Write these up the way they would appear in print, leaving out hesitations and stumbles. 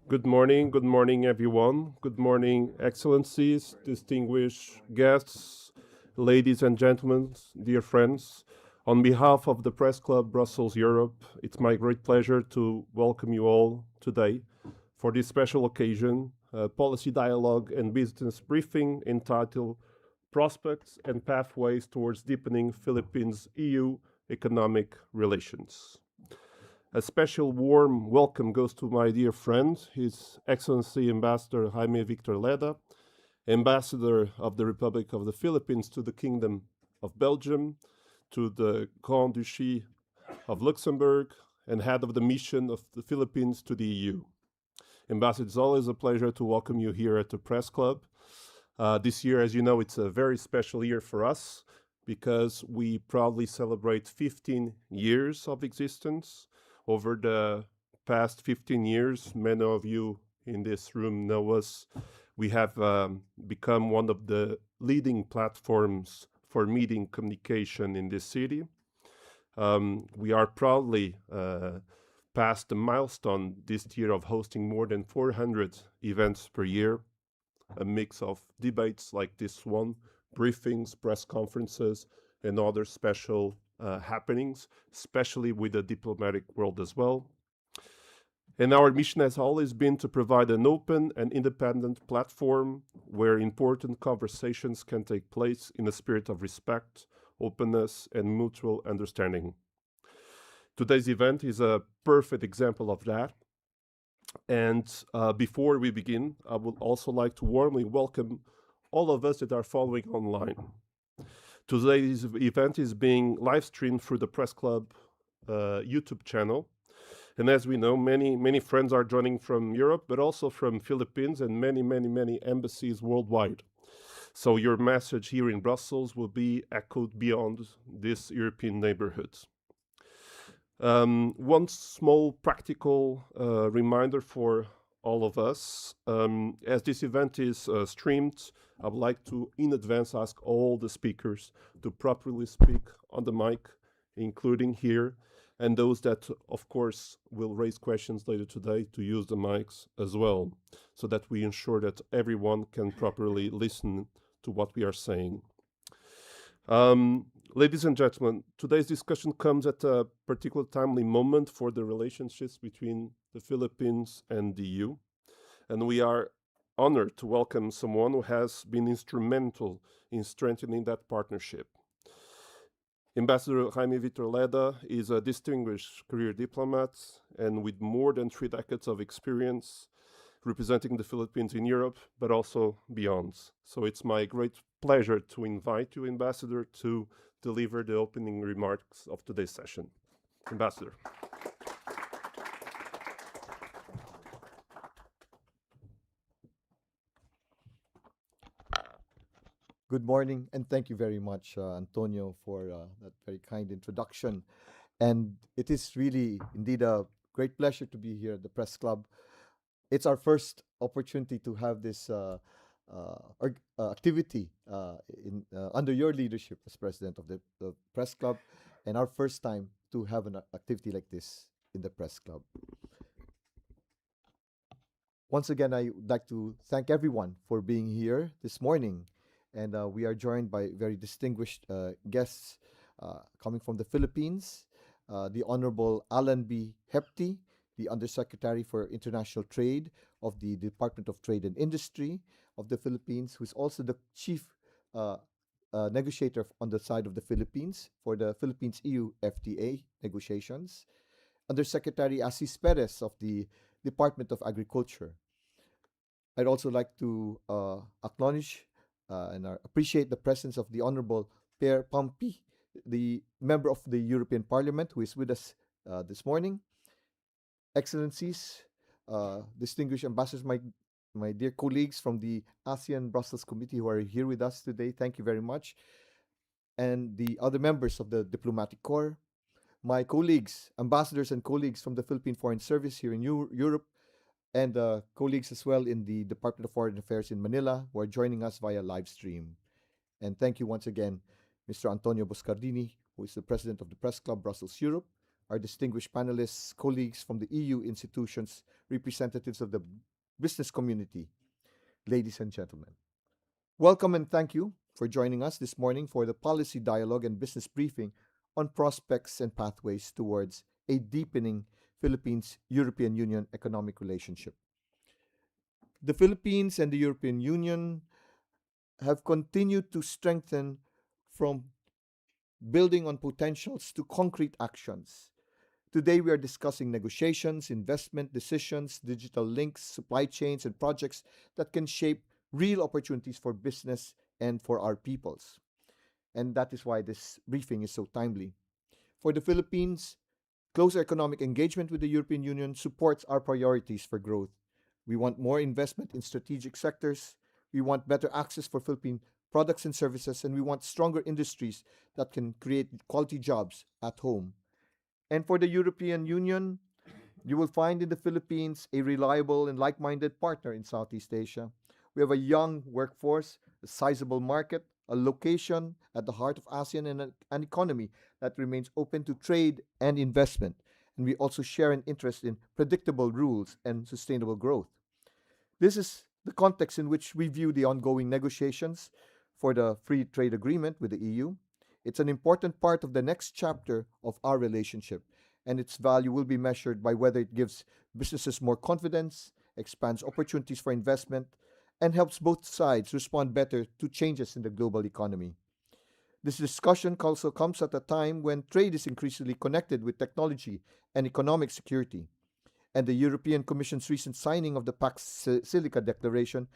Good morning, everyone. Good morning, Excellencies, distinguished guests, ladies and gentlemen, dear friends. On behalf of the Press Club Brussels Europe, it's my great pleasure to welcome you all today for this special occasion, a policy dialogue and business briefing entitled Prospects and Pathways Towards Deepening Philippines EU Economic Relations. A special warm welcome goes to my dear friend, His Excellency Ambassador Jaime Victor Ledda, Ambassador of the Republic of the Philippines to the Kingdom of Belgium, to the Grand Duchy of Luxembourg, and head of the mission of the Philippines to the EU. Ambassador, it's always a pleasure to welcome you here at the Press Club. This year, as you know, it's a very special year for us because we proudly celebrate 15 years of existence. Over the past 15 years, many of you in this room know us. We have become one of the leading platforms for meeting communication in this city. We are proudly past the milestone this year of hosting more than 400 events per year, a mix of debates like this one, briefings, press conferences, and other special happenings, especially with the diplomatic world as well. And our mission has always been to provide an open and independent platform where important conversations can take place in a spirit of respect, openness, and mutual understanding. Today's event is a perfect example of that. And before we begin, I would also like to warmly welcome all of us that are following online. Today's event is being live streamed through the Press Club YouTube channel. And as we know, many friends are joining from Europe, but also from Philippines and many embassies worldwide. So your message here in Brussels will be echoed beyond this European neighborhood. One small practical reminder for all of us. As this event is streamed, I would like to, in advance, ask all the speakers to properly speak on the mic, including here, and those that, of course, will raise questions later today to use the mics as well, so that we ensure that everyone can properly listen to what we are saying. Ladies and gentlemen, today's discussion comes at a particularly timely moment for the relationships between the Philippines and the EU, and we are honored to welcome someone who has been instrumental in strengthening that partnership. Ambassador Jaime Victor Ledda is a distinguished career diplomat and with more than 3 decades of experience representing the Philippines in Europe, but also beyond. So it's my great pleasure to invite you, Ambassador, to deliver the opening remarks of today's session. Ambassador. Good morning, and thank you very much, Antonio, for that very kind introduction. And it is really indeed a great pleasure to be here at the Press Club. It's our first opportunity to have this activity under your leadership as president of the Press Club, and our first time to have an activity like this in the Press Club. Once again, I would like to thank everyone for being here this morning. And we are joined by very distinguished guests coming from the Philippines, the Honorable Allan B. Gepty, the Undersecretary for International Trade of the Department of Trade and Industry of the Philippines, who is also the chief negotiator on the side of the Philippines for the Philippines-EU FTA negotiations, Undersecretary Assis Perez of the Department of Agriculture. I'd also like to acknowledge and appreciate the presence of the Honorable Pierre Pimpie, the member of the European Parliament, who is with us this morning. Excellencies, distinguished ambassadors, my dear colleagues from the ASEAN Brussels Committee who are here with us today, thank you very much. And the other members of the Diplomatic Corps, my colleagues, ambassadors and colleagues from the Philippine Foreign Service here in Europe, and colleagues as well in the Department of Foreign Affairs in Manila who are joining us via live stream. And thank you once again, Mr. Antonio Buscardini, who is the president of the Press Club Brussels Europe, our distinguished panelists, colleagues from the EU institutions, representatives of the business community, ladies and gentlemen. Welcome and thank you for joining us this morning for the policy dialogue and business briefing on prospects and pathways towards a deepening Philippines-European Union economic relationship. The Philippines and the European Union have continued to strengthen from building on potentials to concrete actions. Today, we are discussing negotiations, investment decisions, digital links, supply chains, and projects that can shape real opportunities for business and for our peoples. And that is why this briefing is so timely. For the Philippines, closer economic engagement with the European Union supports our priorities for growth. We want more investment in strategic sectors. We want better access for Philippine products and services, and we want stronger industries that can create quality jobs at home. And for the European Union, you will find in the Philippines a reliable and like-minded partner in Southeast Asia. We have a young workforce, a sizable market, a location at the heart of ASEAN, and an economy that remains open to trade and investment. And we also share an interest in predictable rules and sustainable growth. This is the context in which we view the ongoing negotiations for the free trade agreement with the EU. It's an important part of the next chapter of our relationship, and its value will be measured by whether it gives businesses more confidence, expands opportunities for investment, and helps both sides respond better to changes in the global economy. This discussion also comes at a time when trade is increasingly connected with technology and economic security, and the European Commission's recent signing of the Pax Silica Declaration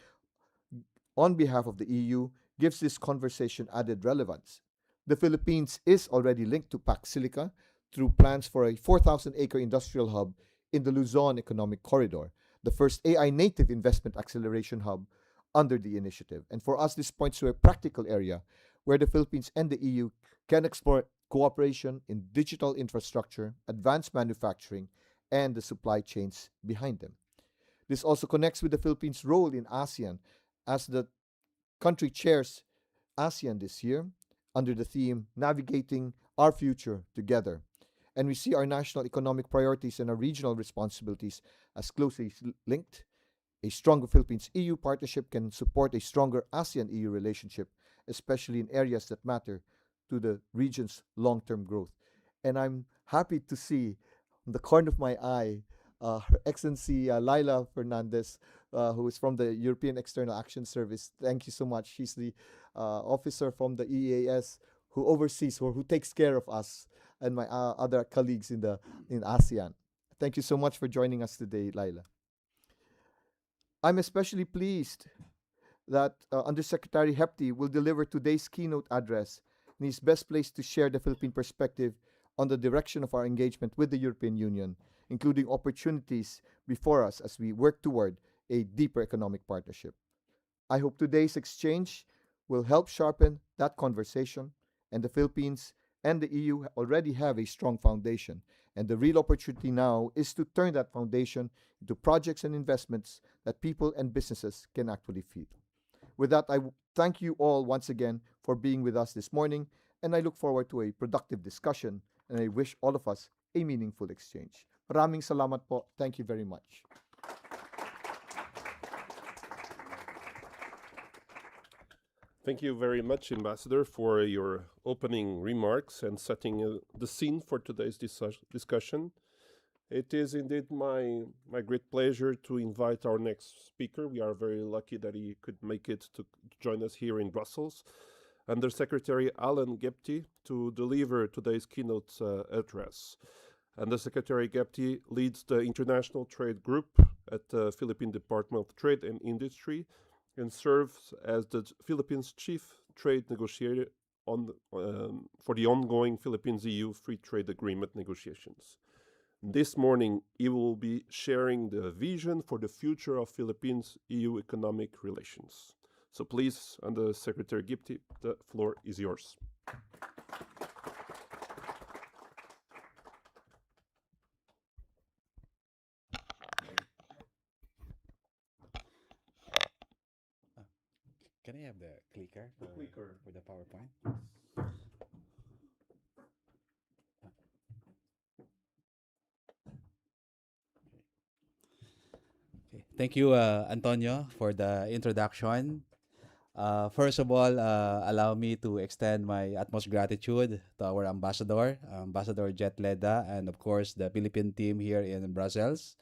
on behalf of the EU gives this conversation added relevance. The Philippines is already linked to Pax Silica through plans for a 4,000-acre industrial hub in the Luzon Economic Corridor, the first AI-native investment acceleration hub under the initiative. And for us, this points to a practical area where the Philippines and the EU can explore cooperation in digital infrastructure, advanced manufacturing, and the supply chains behind them. This also connects with the Philippines' role in ASEAN as the country chairs ASEAN this year under the theme Navigating Our Future Together. And we see our national economic priorities and our regional responsibilities as closely linked. A stronger Philippines-EU partnership can support a stronger ASEAN-EU relationship, especially in areas that matter to the region's long-term growth. And I'm happy to see on the corner of my eye Her Excellency Laila Fernandez, who is from the European External Action Service. Thank you so much. She's the officer from the EAS who oversees or who takes care of us and my other colleagues in ASEAN. Thank you so much for joining us today, Laila. I'm especially pleased that Undersecretary Gepty will deliver today's keynote address, and he's best placed to share the Philippine perspective on the direction of our engagement with the European Union, including opportunities before us as we work toward a deeper economic partnership. I hope today's exchange will help sharpen that conversation, and the Philippines and the EU already have a strong foundation, and the real opportunity now is to turn that foundation into projects and investments that people and businesses can actually feel. With that, I thank you all once again for being with us this morning, and I look forward to a productive discussion, and I wish all of us a meaningful exchange. Maraming salamat po. Thank you very much. Thank you very much, Ambassador, for your opening remarks and setting the scene for today's discussion. It is indeed my great pleasure to invite our next speaker. We are very lucky that he could make it to join us here in Brussels. Undersecretary Allan Gepty to deliver today's keynote address. Undersecretary Gepty leads the International Trade Group at the Philippine Department of Trade and Industry and serves as the Philippines' chief trade negotiator for the ongoing Philippines-EU Free Trade Agreement negotiations. This morning, he will be sharing the vision for the future of Philippines-EU economic relations. So please, Undersecretary Gepty, the floor is yours. Can I have the clicker for the PowerPoint? Thank you, Antonio, for the introduction. First of all, allow me to extend my utmost gratitude to our ambassador, Ambassador Ledda, and of course the Philippine team here in Brussels,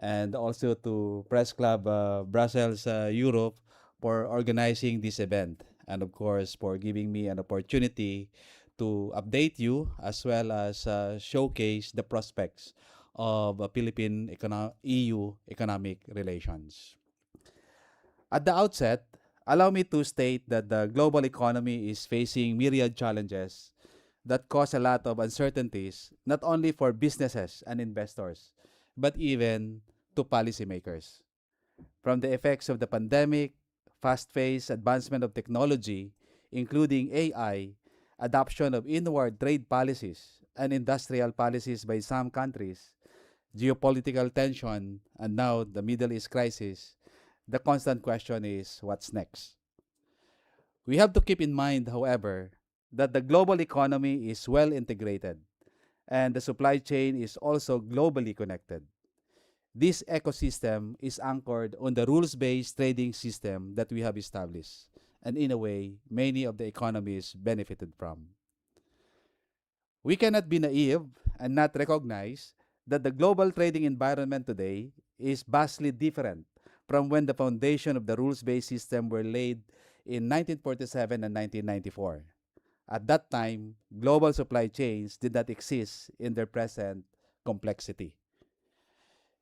and also to Press Club Brussels, Europe, for organizing this event, and of course for giving me an opportunity to update you as well as showcase the prospects of Philippine EU economic relations. At the outset, allow me to state that the global economy is facing myriad challenges that cause a lot of uncertainties, not only for businesses and investors, but even to policymakers. From the effects of the pandemic, fast-paced advancement of technology, including AI, adoption of inward trade policies and industrial policies by some countries, geopolitical tension, and now the Middle East crisis, the constant question is what's next? We have to keep in mind, however, that the global economy is well integrated and the supply chain is also globally connected. This ecosystem is anchored on the rules-based trading system that we have established, and in a way, many of the economies benefited from. We cannot be naive and not recognize that the global trading environment today is vastly different from when the foundation of the rules-based system were laid in 1947 and 1994. At that time, global supply chains did not exist in their present complexity.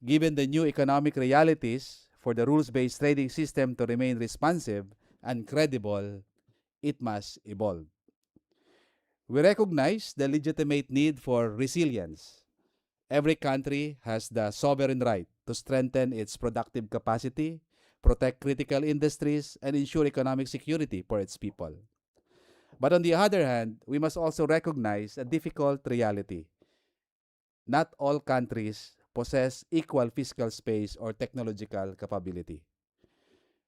Given the new economic realities, for the rules-based trading system to remain responsive and credible, it must evolve. We recognize the legitimate need for resilience. Every country has the sovereign right to strengthen its productive capacity, protect critical industries, and ensure economic security for its people. But on the other hand, we must also recognize a difficult reality. Not all countries possess equal fiscal space or technological capability.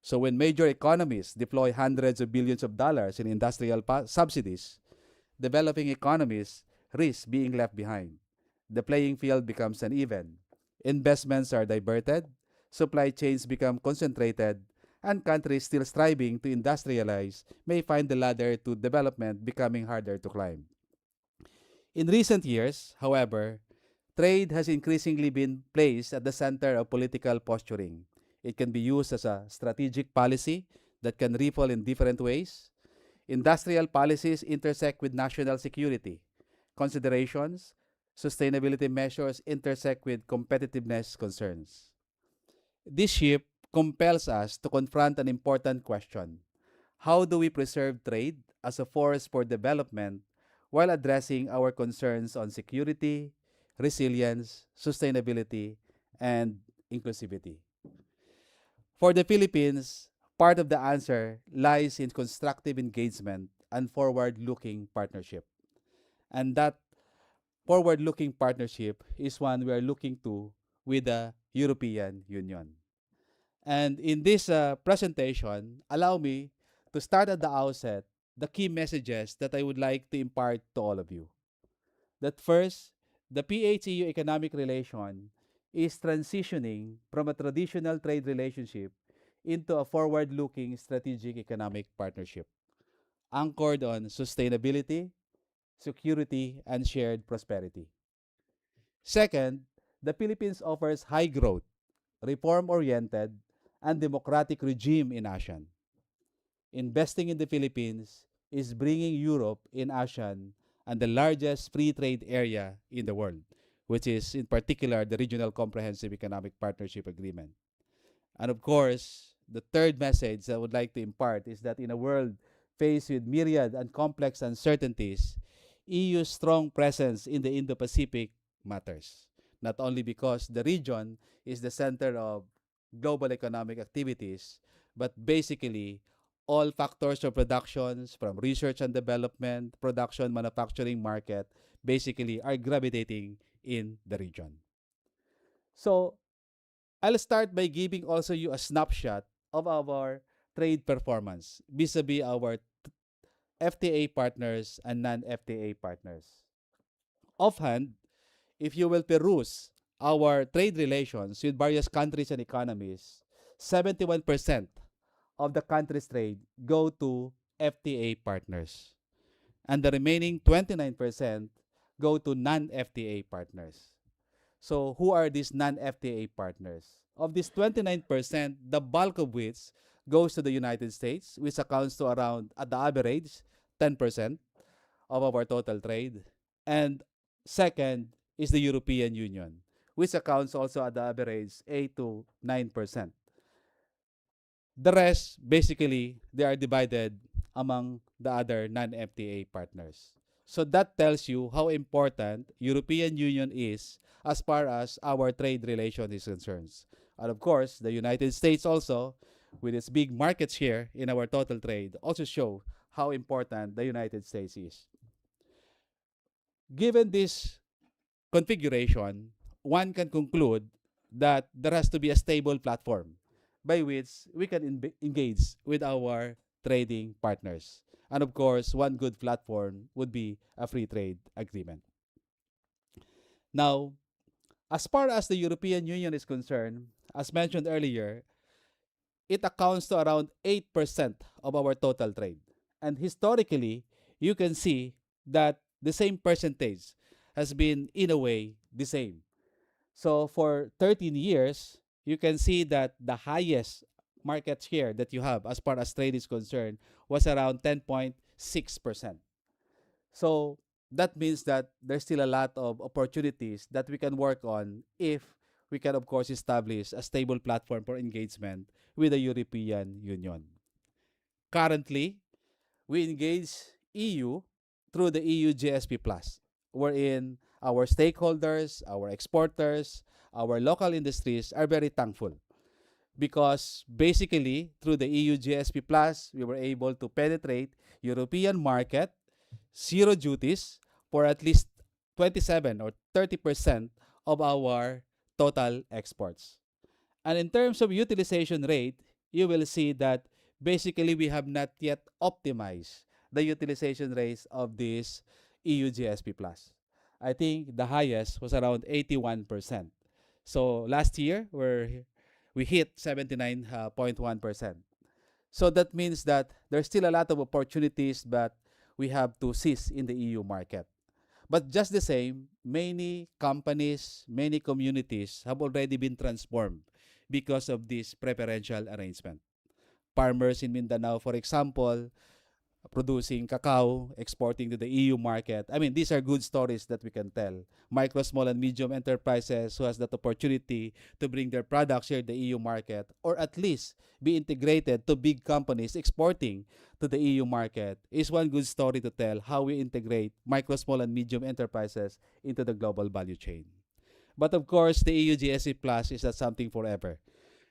So when major economies deploy hundreds of billions of dollars in industrial subsidies, developing economies risk being left behind. The playing field becomes uneven. Investments are diverted, supply chains become concentrated, and countries still striving to industrialize may find the ladder to development becoming harder to climb. In recent years, however, trade has increasingly been placed at the center of political posturing. It can be used as a strategic policy that can ripple in different ways. Industrial policies intersect with national security considerations. Sustainability measures intersect with competitiveness concerns. This shift compels us to confront an important question. How do we preserve trade as a force for development while addressing our concerns on security, resilience, sustainability, and inclusivity? For the Philippines, part of the answer lies in constructive engagement and forward-looking partnership. And that forward-looking partnership is one we are looking to with the European Union. And in this presentation, allow me to start at the outset the key messages that I would like to impart to all of you. That first, the PH-EU economic relation is transitioning from a traditional trade relationship into a forward-looking strategic economic partnership anchored on sustainability, security, and shared prosperity. Second, the Philippines offers high growth, reform-oriented, and democratic regime in ASEAN. Investing in the Philippines is bringing Europe in ASEAN and the largest free trade area in the world, which is in particular the Regional Comprehensive Economic Partnership Agreement. And of course, the third message I would like to impart is that in a world faced with myriad and complex uncertainties, EU's strong presence in the Indo-Pacific matters, not only because the region is the center of global economic activities, but basically all factors of productions from research and development, production, manufacturing, market, basically are gravitating in the region. So I'll start by giving also you a snapshot of our trade performance vis-a-vis our FTA partners and non-FTA partners. Offhand, if you will peruse our trade relations with various countries and economies, 71% of the country's trade go to FTA partners, and the remaining 29% go to non-FTA partners. So who are these non-FTA partners? Of this 29%, the bulk of which goes to the United States, which accounts to around, at the average, 10% of our total trade. And second is the European Union, which accounts also at the average 8 to 9%. The rest, basically, they are divided among the other non-FTA partners. So that tells you how important European Union is as far as our trade relation is concerned. And of course, the United States also, with its big market share in our total trade, also show how important the United States is. Given this configuration, one can conclude that there has to be a stable platform by which we can engage with our trading partners. And of course, one good platform would be a free trade agreement. Now, as far as the European Union is concerned, as mentioned earlier, it accounts to around 8% of our total trade. And historically, you can see that the same percentage has been, in a way, the same. So for 13 years, you can see that the highest market share that you have as far as trade is concerned was around 10.6%. So that means that there's still a lot of opportunities that we can work on if we can, of course, establish a stable platform for engagement with the European Union. Currently, we engage EU through the EU GSP Plus, wherein our stakeholders, our exporters, our local industries are very thankful because basically through the EU GSP Plus, we were able to penetrate European market, zero duties for at least 27 or 30% of our total exports. And in terms of utilization rate, you will see that basically we have not yet optimized the utilization rates of this EU GSP Plus. I think the highest was around 81%. So last year we hit 79.1%. So that means that there's still a lot of opportunities that we have to seize in the EU market. But just the same, many companies, many communities have already been transformed because of this preferential arrangement. Farmers in Mindanao, for example, producing cacao, exporting to the EU market. I mean, these are good stories that we can tell. Micro, small, and medium enterprises who has that opportunity to bring their products here to the EU market, or at least be integrated to big companies exporting to the EU market, is one good story to tell how we integrate micro, small, and medium enterprises into the global value chain. But of course, the EU GSP Plus is not something forever.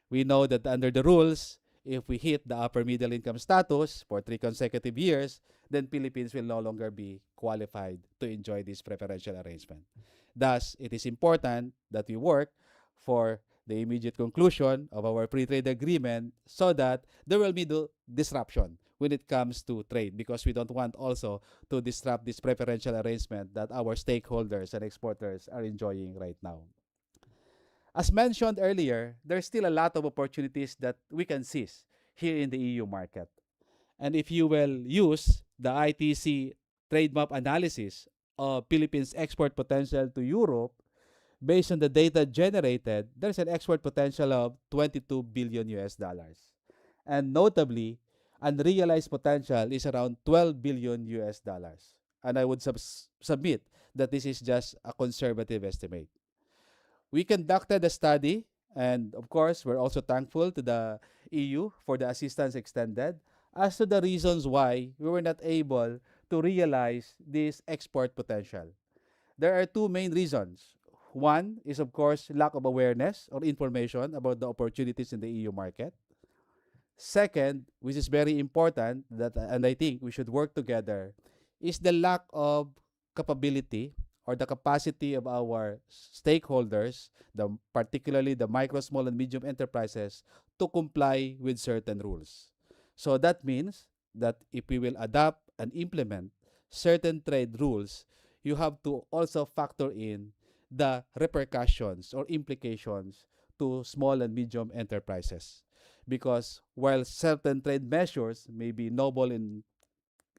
We know that under the rules, if we hit the upper middle income status for 3 consecutive years, then Philippines will no longer be qualified to enjoy this preferential arrangement. Thus, it is important that we work for the immediate conclusion of our free trade agreement so that there will be no disruption when it comes to trade, because we don't want also to disrupt this preferential arrangement that our stakeholders and exporters are enjoying right now. As mentioned earlier, there's still a lot of opportunities that we can seize here in the EU market. And if you will use the ITC trade map analysis of Philippines' export potential to Europe, based on the data generated, there's an export potential of 22 billion US dollars. And notably, unrealized potential is around 12 billion US dollars. And I would submit that this is just a conservative estimate. We conducted a study, and of course, we're also thankful to the EU for the assistance extended as to the reasons why we were not able to realize this export potential. There are 2 main reasons. One is, of course, lack of awareness or information about the opportunities in the EU market. Second, which is very important, and I think we should work together, is the lack of capability or the capacity of our stakeholders, particularly the micro, small, and medium enterprises, to comply with certain rules. So that means that if we will adopt and implement certain trade rules, you have to also factor in the repercussions or implications to small and medium enterprises. Because while certain trade measures may be noble in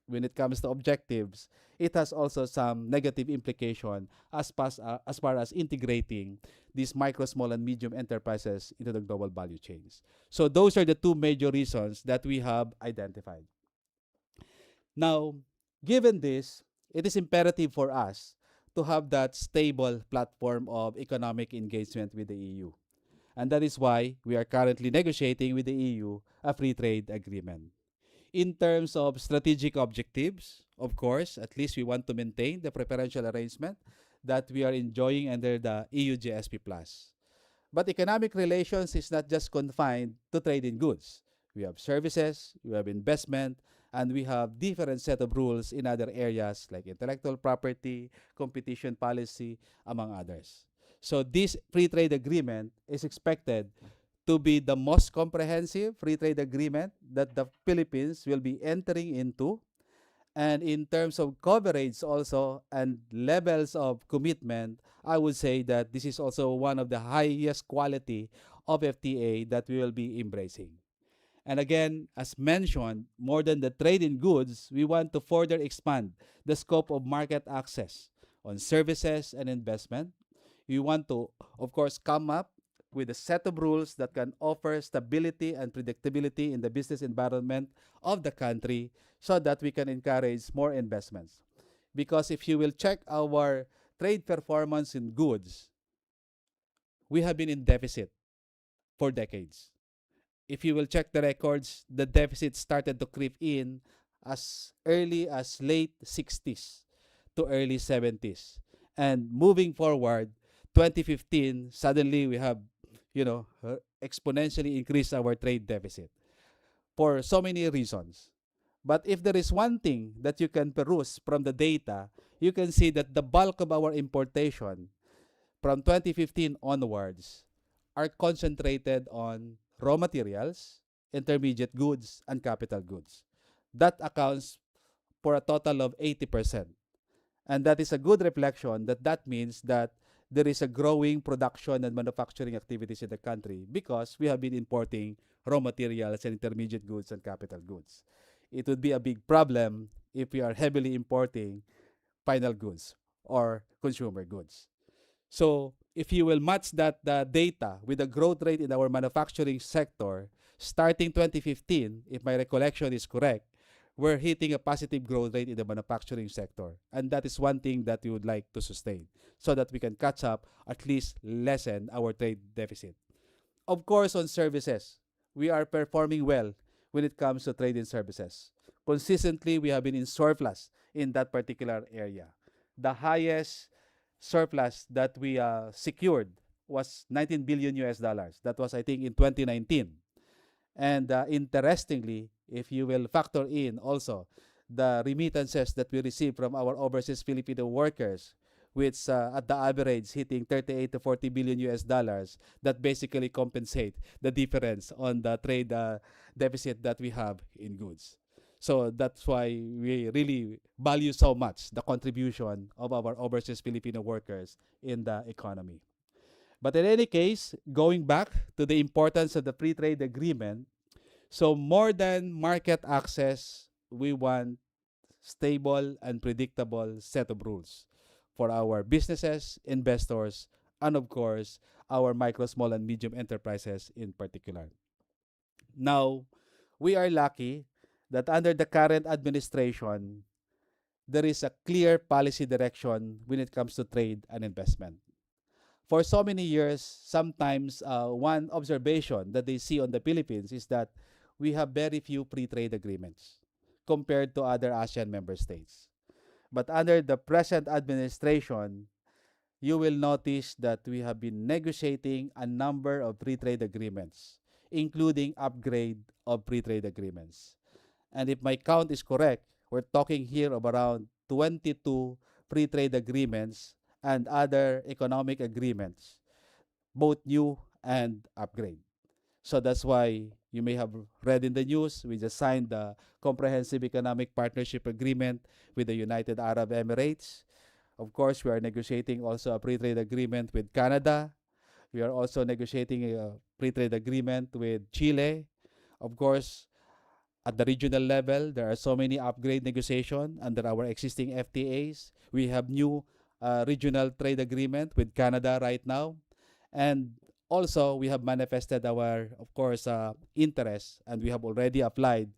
when it comes to objectives, it has also some negative implication as far as integrating these micro, small, and medium enterprises into the global value chains. So those are the two major reasons that we have identified. Now, given this, it is imperative for us to have that stable platform of economic engagement with the EU. And that is why we are currently negotiating with the EU a free trade agreement. In terms of strategic objectives, of course, at least we want to maintain the preferential arrangement that we are enjoying under the EU GSP+. But economic relations is not just confined to trade in goods. We have services, we have investment, and we have different set of rules in other areas like intellectual property, competition policy, among others. So this free trade agreement is expected to be the most comprehensive free trade agreement that the Philippines will be entering into. And in terms of coverage also and levels of commitment, I would say that this is also one of the highest quality of FTA that we will be embracing. And again, as mentioned, more than the trade in goods, we want to further expand the scope of market access on services and investment. We want to, of course, come up with a set of rules that can offer stability and predictability in the business environment of the country so that we can encourage more investments. Because if you will check our trade performance in goods, we have been in deficit for decades. If you will check the records, the deficit started to creep in as early as late 60s to early 70s. And moving forward, 2015, suddenly we have, exponentially increased our trade deficit for so many reasons. But if there is one thing that you can peruse from the data, you can see that the bulk of our importation from 2015 onwards are concentrated on raw materials, intermediate goods, and capital goods. That accounts for a total of 80%. And that is a good reflection that means that there is a growing production and manufacturing activities in the country because we have been importing raw materials and intermediate goods and capital goods. It would be a big problem if we are heavily importing final goods or consumer goods. So if you will match the data with the growth rate in our manufacturing sector, starting 2015, if my recollection is correct, we're hitting a positive growth rate in the manufacturing sector. And that is one thing that we would like to sustain so that we can catch up, at least lessen our trade deficit. Of course, on services, we are performing well when it comes to trade in services. Consistently, we have been in surplus in that particular area. The highest surplus that we secured was 19 billion US dollars. That was, I think, in 2019. And interestingly, if you will factor in also the remittances that we receive from our overseas Filipino workers, which at the average hitting 38 to 40 billion US dollars, that basically compensate the difference on the trade deficit that we have in goods. So that's why we really value so much the contribution of our overseas Filipino workers in the economy. But in any case, going back to the importance of the free trade agreement, so more than market access, we want stable and predictable set of rules for our businesses, investors, and of course, our micro, small, and medium enterprises in particular. Now, we are lucky that under the current administration, there is a clear policy direction when it comes to trade and investment. For so many years, sometimes one observation that they see on the Philippines is that we have very few free trade agreements compared to other ASEAN member states. But under the present administration, you will notice that we have been negotiating a number of free trade agreements, including upgrade of free trade agreements. And if my count is correct, we're talking here of around 22 free trade agreements and other economic agreements, both new and upgrade. So that's why you may have read in the news, we just signed the Comprehensive Economic Partnership Agreement with the United Arab Emirates. Of course, we are negotiating also a free trade agreement with Canada. We are also negotiating a free trade agreement with Chile. Of course, at the regional level, there are so many upgrade negotiation under our existing FTAs. We have new regional trade agreement with Canada right now. And also, we have manifested our, of course, interest, and we have already applied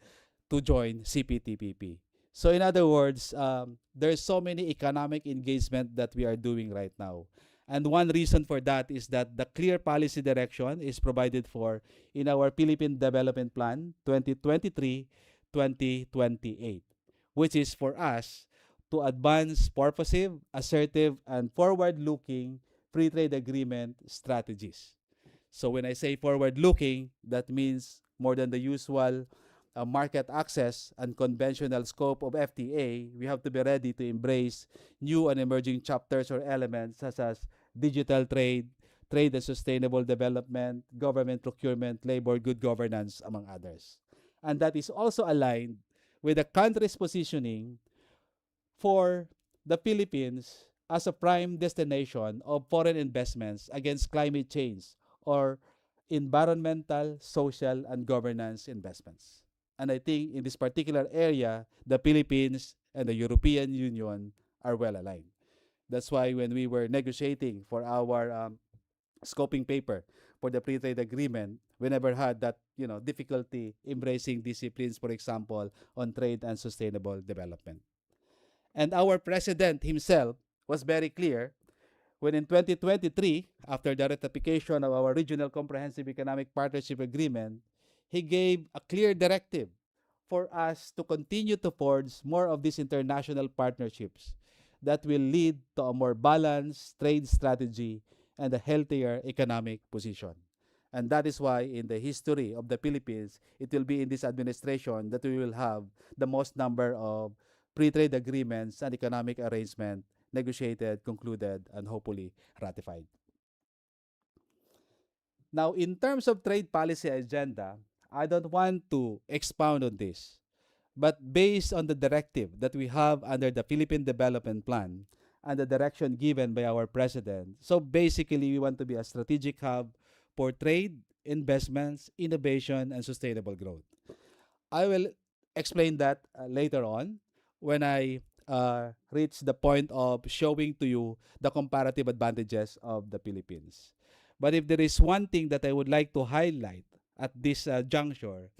to join CPTPP. So in other words, there's so many economic engagement that we are doing right now. And one reason for that is that the clear policy direction is provided for in our Philippine Development Plan 2023-2028, which is for us to advance purposive, assertive, and forward-looking free trade agreement strategies. So when I say forward-looking, that means more than the usual market access and conventional scope of FTA, we have to be ready to embrace new and emerging chapters or elements such as digital trade, trade and sustainable development, government procurement, labor, good governance, among others. And that is also aligned with the country's positioning for the Philippines as a prime destination of foreign investments against climate change or environmental, social, and governance investments. And I think in this particular area, the Philippines and the European Union are well aligned. That's why when we were negotiating for our scoping paper for the free trade agreement, we never had that difficulty embracing disciplines, for example, on trade and sustainable development. And our president himself was very clear when in 2023, after the ratification of our Regional Comprehensive Economic Partnership Agreement, he gave a clear directive for us to continue to forge more of these international partnerships that will lead to a more balanced trade strategy and a healthier economic position. And that is why in the history of the Philippines, it will be in this administration that we will have the most number of free trade agreements and economic arrangement negotiated, concluded, and hopefully ratified. Now, in terms of trade policy agenda, I don't want to expound on this, but based on the directive that we have under the Philippine Development Plan and the direction given by our president, so basically we want to be a strategic hub for trade, investments, innovation, and sustainable growth. I will explain that later on when I reach the point of showing to you the comparative advantages of the Philippines. But if there is one thing that I would like to highlight at this juncture,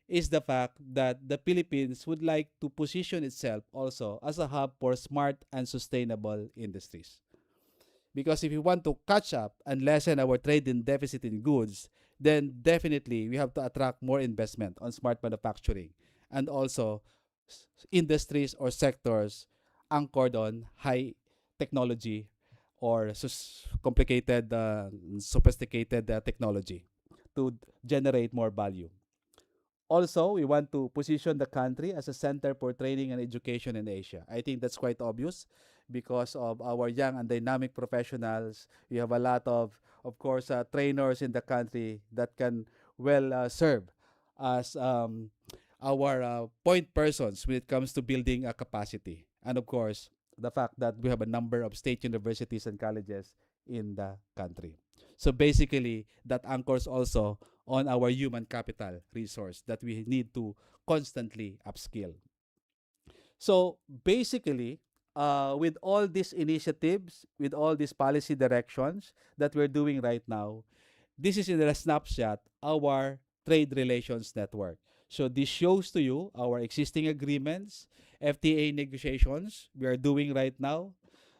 is the fact that the Philippines would like to position itself also as a hub for smart and sustainable industries. Because if we want to catch up and lessen our trade in deficit in goods, then definitely we have to attract more investment on smart manufacturing and also industries or sectors anchored on high technology or complicated, sophisticated technology to generate more value. Also, we want to position the country as a center for training and education in Asia. I think that's quite obvious because of our young and dynamic professionals. We have a lot of course, trainers in the country that can well serve as our point persons when it comes to building a capacity. And of course, the fact that we have a number of state universities and colleges in the country. So basically, that anchors also on our human capital resource that we need to constantly upskill. So basically, with all these initiatives, with all these policy directions that we're doing right now, this is in a snapshot our trade relations network. So this shows to you our existing agreements, FTA negotiations we are doing right now,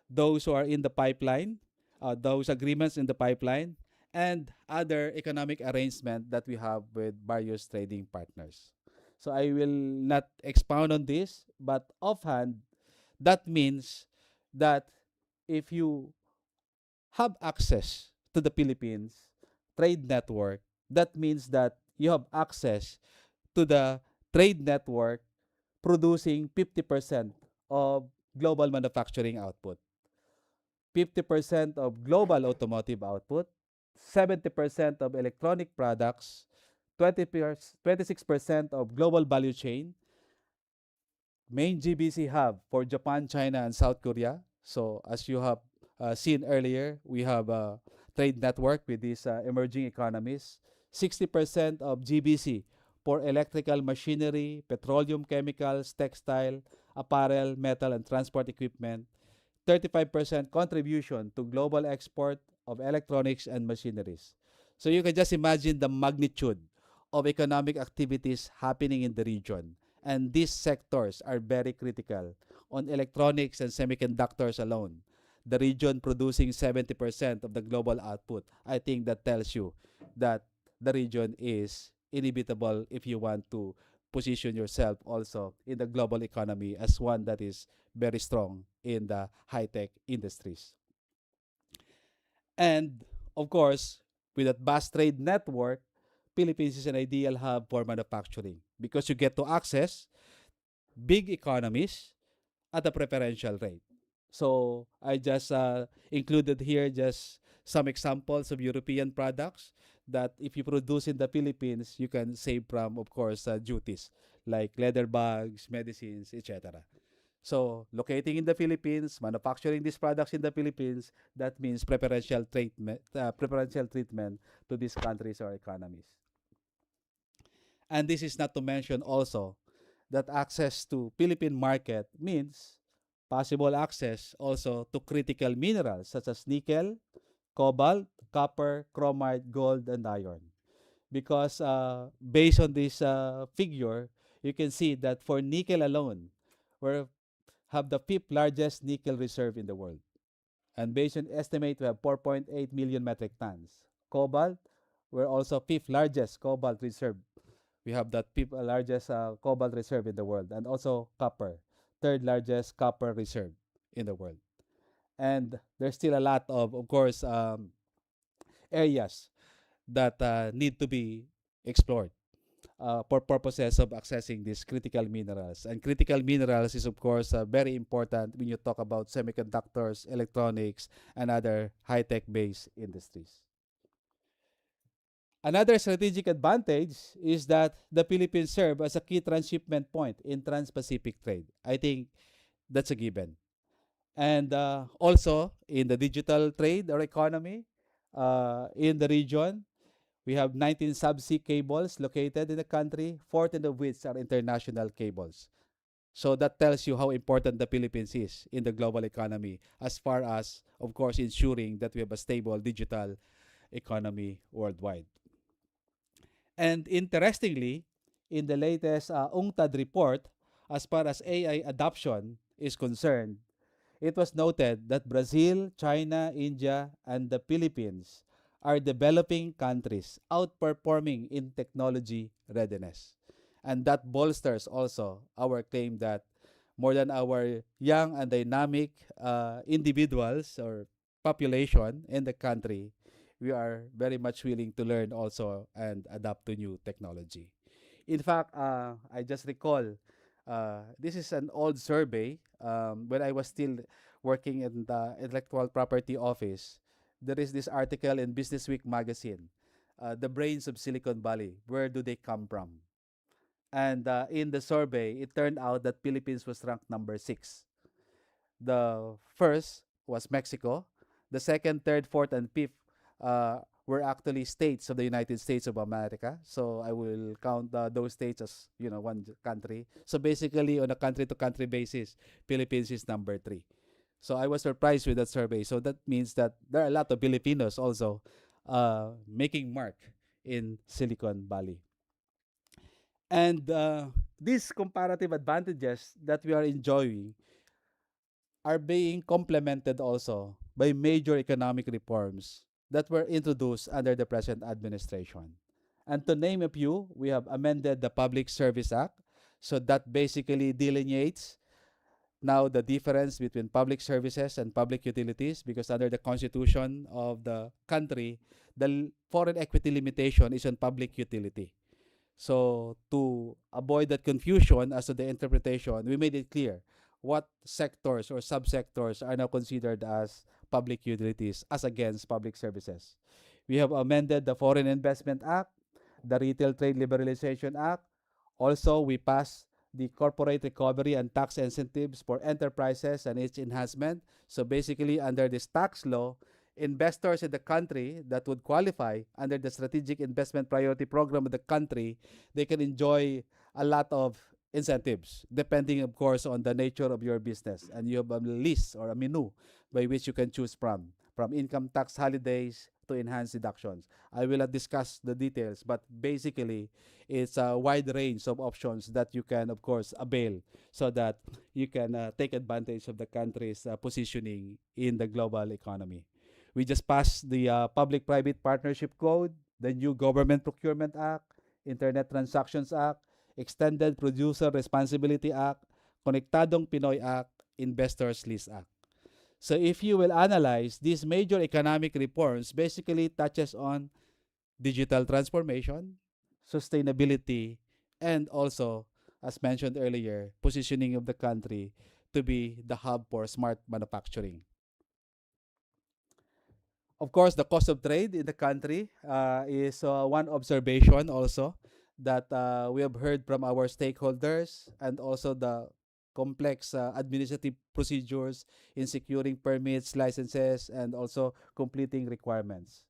those who are in the pipeline, those agreements in the pipeline, and other economic arrangement that we have with various trading partners. So I will not expound on this, but offhand, that means that if you have access to the Philippines trade network, that means that you have access to the trade network producing 50% of global manufacturing output, 50% of global automotive output, 70% of electronic products, 26% of global value chain, main GBC hub for Japan, China, and South Korea, So as you have seen earlier, we have a trade network with these emerging economies. 60% of GBC for electrical machinery, petroleum chemicals, textile, apparel, metal, and transport equipment. 35% contribution to global export of electronics and machineries. So you can just imagine the magnitude of economic activities happening in the region. And these sectors are very critical. On electronics and semiconductors alone, the region producing 70% of the global output. I think that tells you that the region is inevitable if you want to position yourself also in the global economy as one that is very strong in the high-tech industries. And of course, with that vast trade network, Philippines is an ideal hub for manufacturing because you get to access big economies at a preferential rate. So I just included here just some examples of European products that if you produce in the Philippines, you can save from, of course, duties like leather bags, medicines, etc. So locating in the Philippines, manufacturing these products in the Philippines, that means preferential treatment to these countries or economies. And this is not to mention also that access to Philippine market means possible access also to critical minerals such as nickel, cobalt, copper, chromite, gold, and iron. Because based on this figure, you can see that for nickel alone, we have the fifth largest nickel reserve in the world. And based on estimate, we have 4.8 million metric tons. Cobalt, we're also fifth largest cobalt reserve. We have that fifth largest cobalt reserve in the world. And also copper, third largest copper reserve in the world. And there's still a lot of course, areas that need to be explored for purposes of accessing these critical minerals. And critical minerals is, of course, very important when you talk about semiconductors, electronics, and other high-tech based industries. Another strategic advantage is that the Philippines serve as a key transshipment point in trans-Pacific trade. I think that's a given. And also in the digital trade or economy in the region, we have 19 subsea cables located in the country, 14 of which are international cables. So that tells you how important the Philippines is in the global economy as far as, of course, ensuring that we have a stable digital economy worldwide. And interestingly, in the latest UNCTAD report, as far as AI adoption is concerned, it was noted that Brazil, China, India, and the Philippines are developing countries outperforming in technology readiness. And that bolsters also our claim that more than our young and dynamic individuals or population in the country, we are very much willing to learn also and adapt to new technology. In fact, I just recall this is an old survey when I was still working in the intellectual property office. There is this article in Business Week magazine, The Brains of Silicon Valley, where do they come from? And in the survey, it turned out that Philippines was ranked number 6. The first was Mexico. The second, third, fourth, and fifth were actually states of the United States of America. So I will count those states as one country. So basically, on a country-to-country basis, Philippines is number 3. So I was surprised with that survey. So that means that there are a lot of Filipinos also making mark in Silicon Valley. And these comparative advantages that we are enjoying are being complemented also by major economic reforms that were introduced under the present administration. And to name a few, we have amended the Public Service Act. So that basically delineates now the difference between public services and public utilities, because under the constitution of the country, the foreign equity limitation is on public utility. So to avoid that confusion as to the interpretation, we made it clear what sectors or subsectors are now considered as public utilities as against public services. We have amended the Foreign Investment Act, the Retail Trade Liberalization Act. Also, we passed the corporate recovery and tax incentives for enterprises and its enhancement. So basically, under this tax law, investors in the country that would qualify under the strategic investment priority program of the country, they can enjoy a lot of incentives, depending, of course, on the nature of your business. And you have a list or a menu by which you can choose from income tax holidays to enhanced deductions. I will not discuss the details, but basically, it's a wide range of options that you can, of course, avail so that you can take advantage of the country's positioning in the global economy. We just passed the Public-Private Partnership Code, the new Government Procurement Act, Internet Transactions Act, Extended Producer Responsibility Act, Konektadong Pinoy Act, Investors List Act. So if you will analyze these major economic reforms, basically touches on digital transformation, sustainability, and also, as mentioned earlier, positioning of the country to be the hub for smart manufacturing. Of course, the cost of trade in the country is one observation also that we have heard from our stakeholders, and also the complex administrative procedures in securing permits, licenses, and also completing requirements.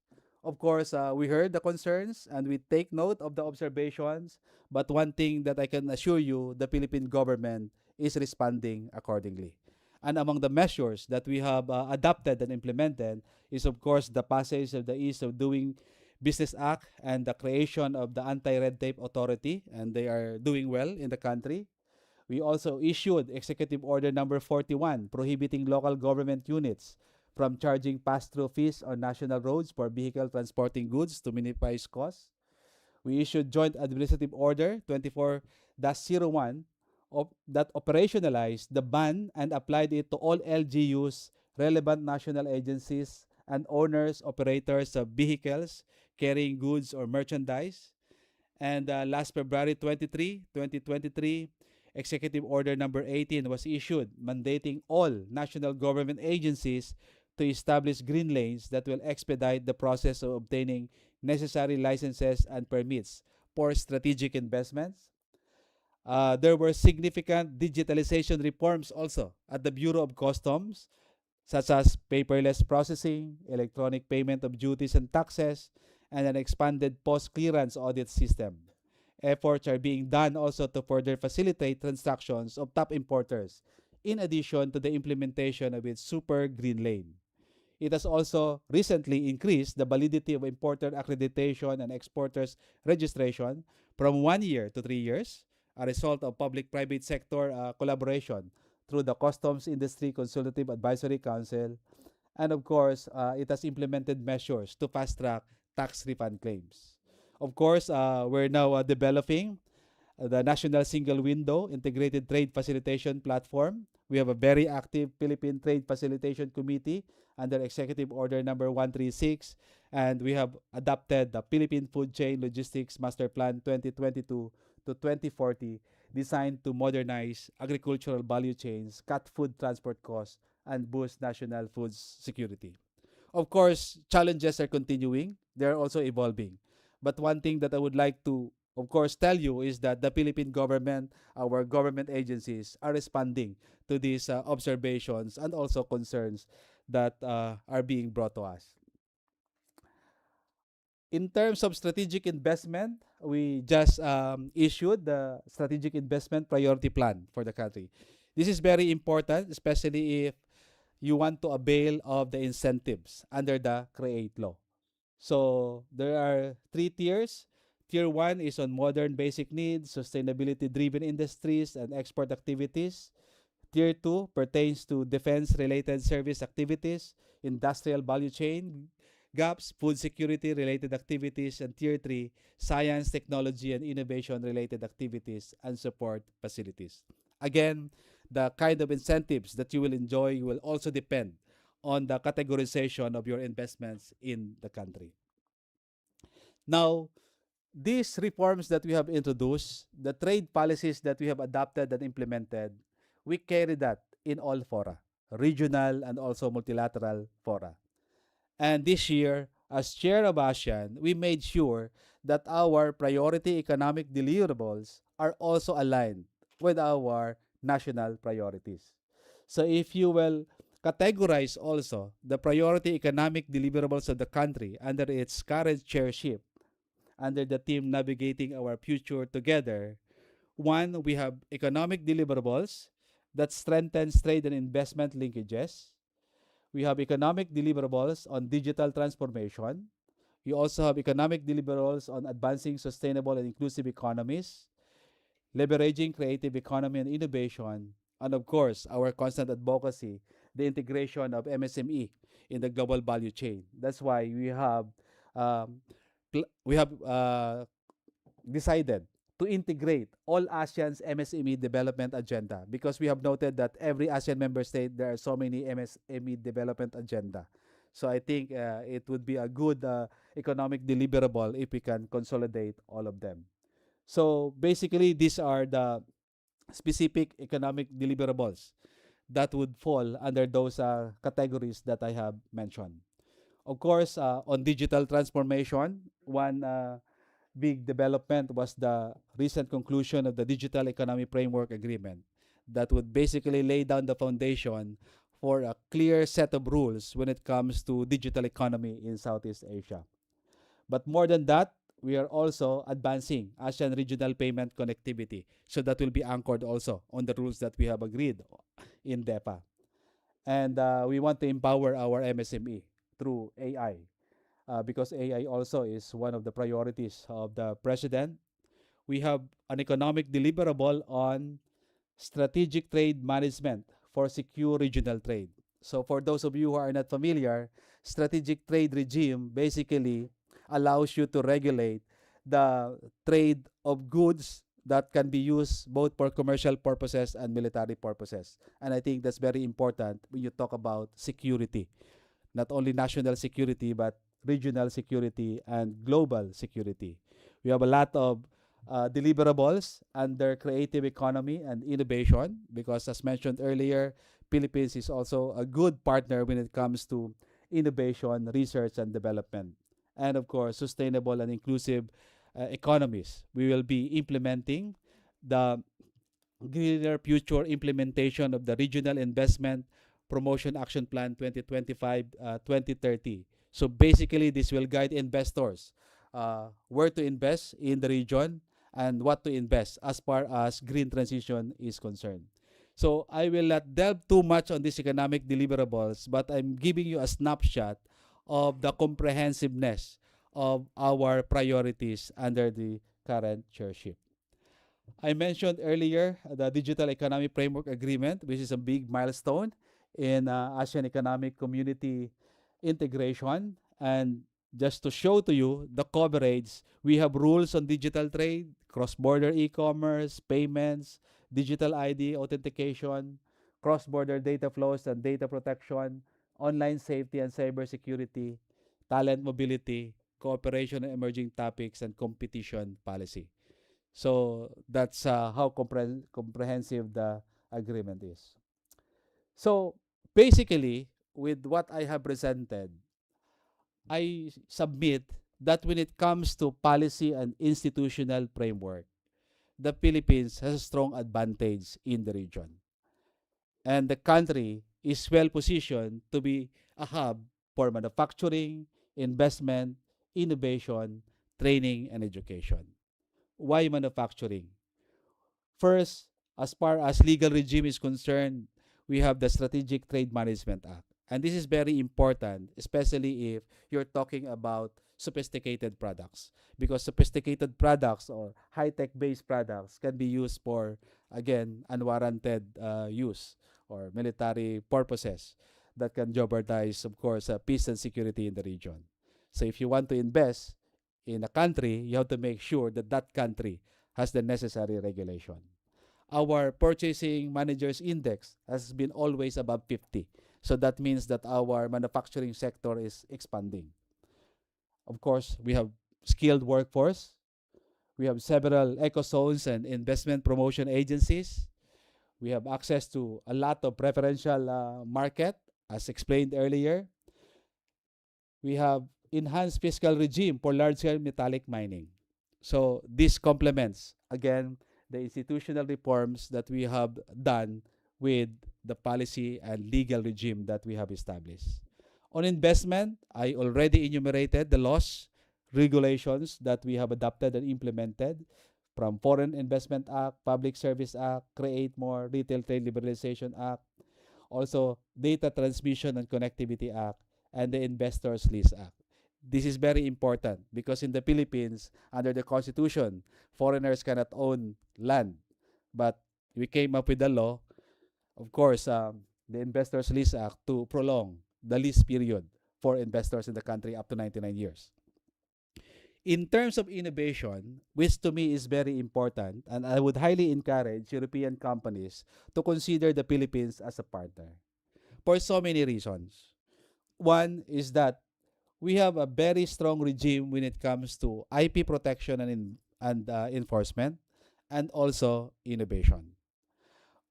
Of course, we heard the concerns and we take note of the observations, but one thing that I can assure you, the Philippine government is responding accordingly. And among the measures that we have adopted and implemented is, of course, the passage of the Ease of Doing Business Act and the creation of the Anti-Red Tape Authority, and they are doing well in the country. We also issued Executive Order Number 41, prohibiting local government units from charging pass-through fees on national roads for vehicle transporting goods to minimize costs. We issued Joint Administrative Order 24-01 that operationalized the ban and applied it to all LGUs, relevant national agencies, and owners, operators of vehicles carrying goods or merchandise. And last February 23, 2023, Executive Order Number 18 was issued, mandating all national government agencies to establish green lanes that will expedite the process of obtaining necessary licenses and permits for strategic investments. There were significant digitalization reforms also at the Bureau of Customs, such as paperless processing, electronic payment of duties and taxes, and an expanded post-clearance audit system. Efforts are being done also to further facilitate transactions of top importers, in addition to the implementation of its Super Green Lane. It has also recently increased the validity of importer accreditation and exporters registration from 1 year to 3 years, a result of public-private sector collaboration through the Customs Industry Consultative Advisory Council. And of course, it has implemented measures to fast-track tax refund claims. Of course, we're now developing the National Single Window Integrated Trade Facilitation Platform. We have a very active Philippine Trade Facilitation Committee under Executive Order Number 136, and we have adopted the Philippine Food Chain Logistics Master Plan 2022 to 2040, designed to modernize agricultural value chains, cut food transport costs, and boost national food security. Of course, challenges are continuing. They're also evolving. But one thing that I would like to, of course, tell you is that the Philippine government, our government agencies, are responding to these observations and also concerns that are being brought to us. In terms of strategic investment, we just issued the Strategic Investment Priority Plan for the country. This is very important, especially if you want to avail of the incentives under the CREATE law. So there are 3 tiers. Tier 1 is on modern basic needs, sustainability-driven industries, and export activities. Tier 2 pertains to defense-related service activities, industrial value chain gaps, food security-related activities, and Tier 3, science, technology, and innovation-related activities and support facilities. Again, the kind of incentives that you will enjoy will also depend on the categorization of your investments in the country. Now, these reforms that we have introduced, the trade policies that we have adopted and implemented, we carry that in all fora, regional and also multilateral fora. And this year, as chair of ASEAN, we made sure that our priority economic deliverables are also aligned with our national priorities. So if you will categorize also the priority economic deliverables of the country under its current chairship, under the theme Navigating Our Future Together, one, we have economic deliverables that strengthens trade and investment linkages. We have economic deliverables on digital transformation. We also have economic deliverables on advancing sustainable and inclusive economies, leveraging creative economy and innovation, and of course, our constant advocacy, the integration of MSME in the global value chain. That's why um, we have decided to integrate all ASEAN's MSME development agenda, because we have noted that every ASEAN member state, there are so many MSME development agenda. So I think it would be a good economic deliverable if we can consolidate all of them. So basically, these are the specific economic deliverables that would fall under those categories that I have mentioned. Of course, on digital transformation, one big development was the recent conclusion of the Digital Economy Framework Agreement that would basically lay down the foundation for a clear set of rules when it comes to digital economy in Southeast Asia. But more than that, we are also advancing ASEAN regional payment connectivity. So that will be anchored also on the rules that we have agreed in DEPA. And we want to empower our MSME through AI, because AI also is one of the priorities of the president. We have an economic deliverable on strategic trade management for secure regional trade. So for those of you who are not familiar, strategic trade regime basically allows you to regulate the trade of goods that can be used both for commercial purposes and military purposes. And I think that's very important when you talk about security, not only national security, but regional security and global security. We have a lot of deliverables under creative economy and innovation, because as mentioned earlier, Philippines is also a good partner when it comes to innovation, research, and development. And of course, sustainable and inclusive economies. We will be implementing the Greener Future implementation of the Regional Investment Promotion Action Plan 2025-2030. So basically, this will guide investors where to invest in the region and what to invest as far as green transition is concerned. So I will not delve too much on these economic deliverables, but I'm giving you a snapshot of the comprehensiveness of our priorities under the current chairship. I mentioned earlier the Digital Economy Framework Agreement, which is a big milestone in ASEAN Economic Community integration. And just to show to you the coverage, we have rules on digital trade, cross-border e-commerce, payments, digital ID authentication, cross-border data flows and data protection, online safety and cybersecurity, talent mobility, cooperation on emerging topics, and competition policy. So that's how comprehensive the agreement is. So basically, with what I have presented, I submit that when it comes to policy and institutional framework, the Philippines has a strong advantage in the region. And the country is well positioned to be a hub for manufacturing, investment, innovation, training, and education. Why manufacturing? First, as far as legal regime is concerned, we have the Strategic Trade Management Act. And this is very important, especially if you're talking about sophisticated products, because sophisticated products or high-tech based products can be used for, again, unwarranted use or military purposes that can jeopardize, of course, peace and security in the region. So if you want to invest in a country, you have to make sure that that country has the necessary regulation. Our purchasing managers index has been always above 50. So that means that our manufacturing sector is expanding. Of course, we have skilled workforce. We have several eco-zones and investment promotion agencies. We have access to a lot of preferential market, as explained earlier. We have enhanced fiscal regime for large-scale metallic mining. So this complements, again, the institutional reforms that we have done with the policy and legal regime that we have established. On investment, I already enumerated the laws, regulations that we have adopted and implemented, from Foreign Investment Act, Public Service Act, Create More, Retail Trade Liberalization Act, also Data Transmission and Connectivity Act, and the Investors Lease Act. This is very important because in the Philippines, under the Constitution, foreigners cannot own land. But we came up with a law, of course, the Investors Lease Act, to prolong the lease period for investors in the country up to 99 years. In terms of innovation, which to me is very important, and I would highly encourage European companies to consider the Philippines as a partner for so many reasons. One is that we have a very strong regime when it comes to IP protection and enforcement, and also innovation.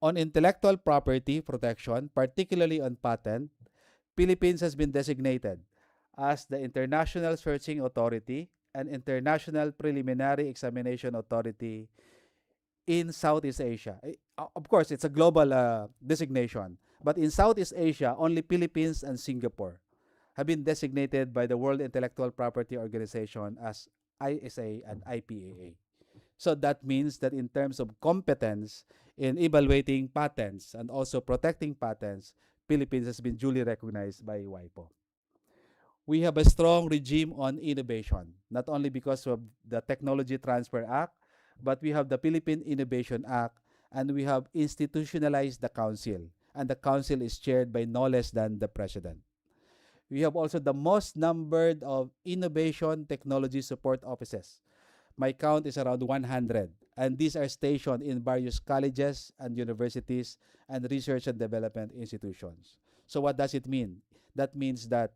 On intellectual property protection, particularly on patent, Philippines has been designated as the International Searching Authority and International Preliminary Examination Authority in Southeast Asia. Of course, it's a global designation, but in Southeast Asia, only Philippines and Singapore have been designated by the World Intellectual Property Organization as ISA and IPAA. So that means that in terms of competence in evaluating patents and also protecting patents, Philippines has been duly recognized by WIPO. We have a strong regime on innovation, not only because of the Technology Transfer Act, but we have the Philippine Innovation Act, and we have institutionalized the Council, and the Council is chaired by no less than the President. We have also the most numbered of innovation technology support offices. My count is around 100, and these are stationed in various colleges and universities and research and development institutions. So what does it mean? That means that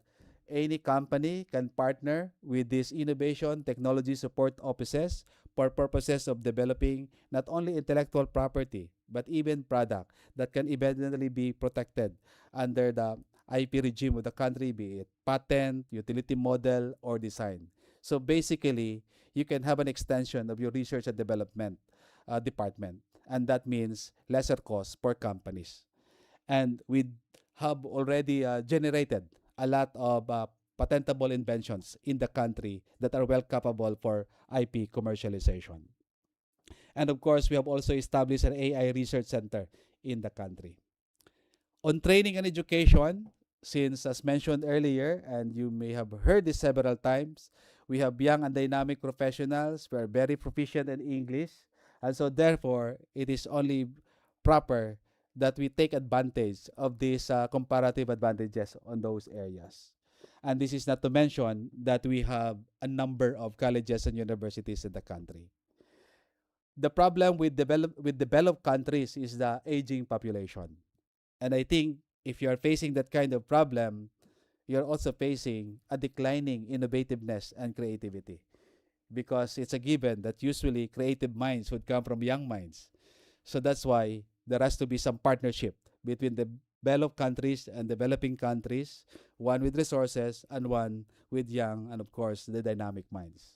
any company can partner with these innovation technology support offices for purposes of developing not only intellectual property, but even product that can eventually be protected under the IP regime of the country, be it patent, utility model, or design. So basically, you can have an extension of your research and development department, and that means lesser costs for companies. And we have already generated a lot of patentable inventions in the country that are well capable for IP commercialization. And of course, we have also established an AI research center in the country. On training and education, since as mentioned earlier, and you may have heard this several times, we have young and dynamic professionals who are very proficient in English. And so therefore, it is only proper that we take advantage of these comparative advantages on those areas. And this is not to mention that we have a number of colleges and universities in the country. The problem with developed countries is the aging population. And I think if you are facing that kind of problem, you're also facing a declining innovativeness and creativity, because it's a given that usually creative minds would come from young minds. So that's why there has to be some partnership between the developed countries and developing countries, one with resources and one with young and, of course, the dynamic minds.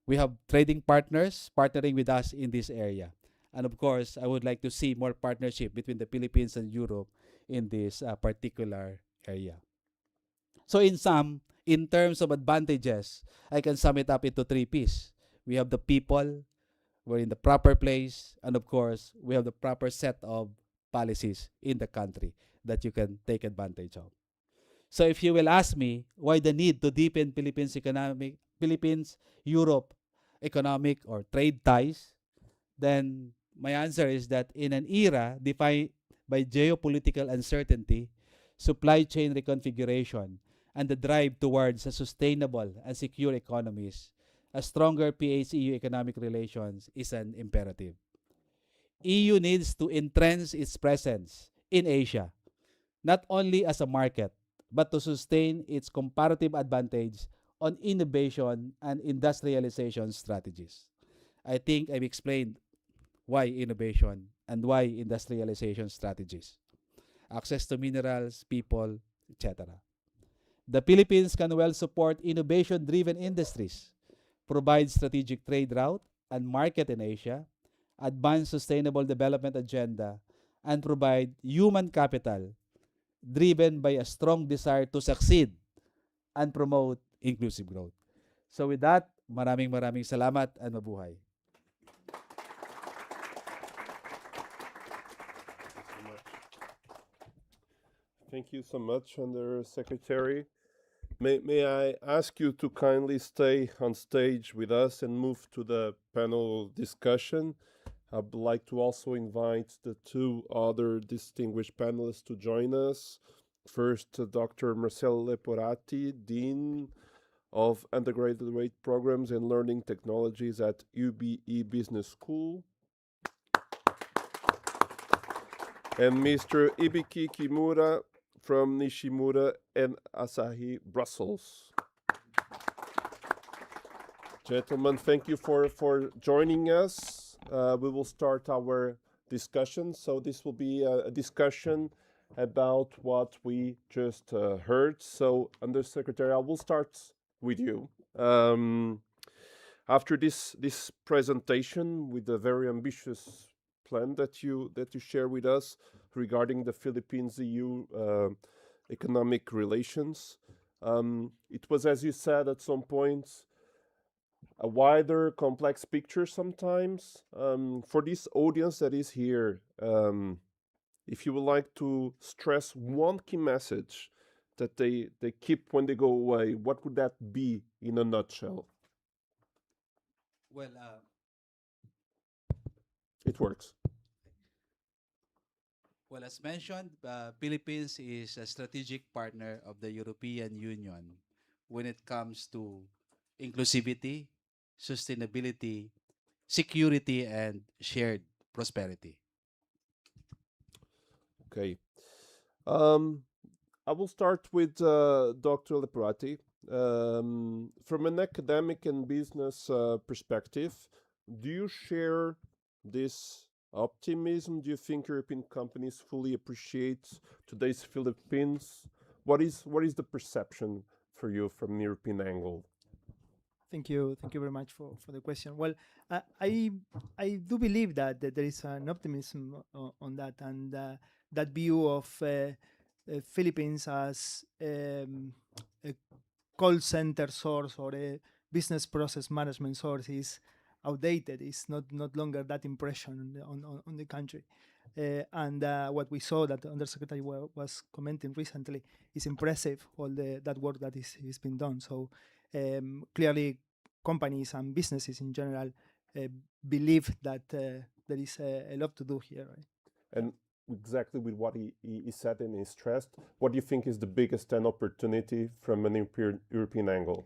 We have trading partners partnering with us in this area. And, of course, I would like to see more partnership between the Philippines and Europe in this particular area. So in sum, in terms of advantages, I can sum it up into 3 P's. We have the people, we're in the proper place, and of course, we have the proper set of policies in the country that you can take advantage of. So if you will ask me why the need to deepen Philippines-Europe economic or trade ties, then my answer is that in an era defined by geopolitical uncertainty, supply chain reconfiguration, and the drive towards a sustainable and secure economies, a stronger PH-EU economic relations is an imperative. EU needs to entrench its presence in Asia, not only as a market, but to sustain its comparative advantage on innovation and industrialization strategies. I think I've explained why innovation and why industrialization strategies. Access to minerals, people, etc. The Philippines can well support innovation-driven industries, provide strategic trade route and market in Asia, advance sustainable development agenda, and provide human capital driven by a strong desire to succeed and promote inclusive growth. So with that, maraming salamat and mabuhay. Thank you so much, Undersecretary. May I ask you to kindly stay on stage with us and move to the panel discussion? I'd like to also invite the two other distinguished panelists to join us. First, Dr. Marcelo Leporati, Dean of Undergraduate Programs and Learning Technologies at UBI Business School. And Mr. Hibiki Kimura from Nishimura and Asahi, Brussels. Gentlemen, thank you for joining us. We will start our discussion. So this will be a discussion about what we just heard. So, Undersecretary, I will start with you. After this presentation with a very ambitious plan that you share with us regarding the Philippines EU economic relations, it was, as you said, at some point, a wider, complex picture sometimes. For this audience that is here, if you would like to stress one key message that they keep when they go away, what would that be in a nutshell? Well, It works. Well, as mentioned, Philippines is a strategic partner of the European Union when it comes to inclusivity, sustainability, security, and shared prosperity. Okay. I will start with Dr. Leporati. From an academic and business perspective, do you share this optimism? Do you think European companies fully appreciate today's Philippines? What is the perception for you from an European angle? Thank you very much for the question. Well, I do believe that there is an optimism on that, and that view of Philippines as a call center source or a business process management source is outdated. It's not longer that impression on the country. And what we saw that the Undersecretary was commenting recently is impressive, all that work that is been done. So clearly companies and businesses in general believe that there is a lot to do here. Right? And exactly with what he said and he stressed, what do you think is the biggest opportunity from an European angle?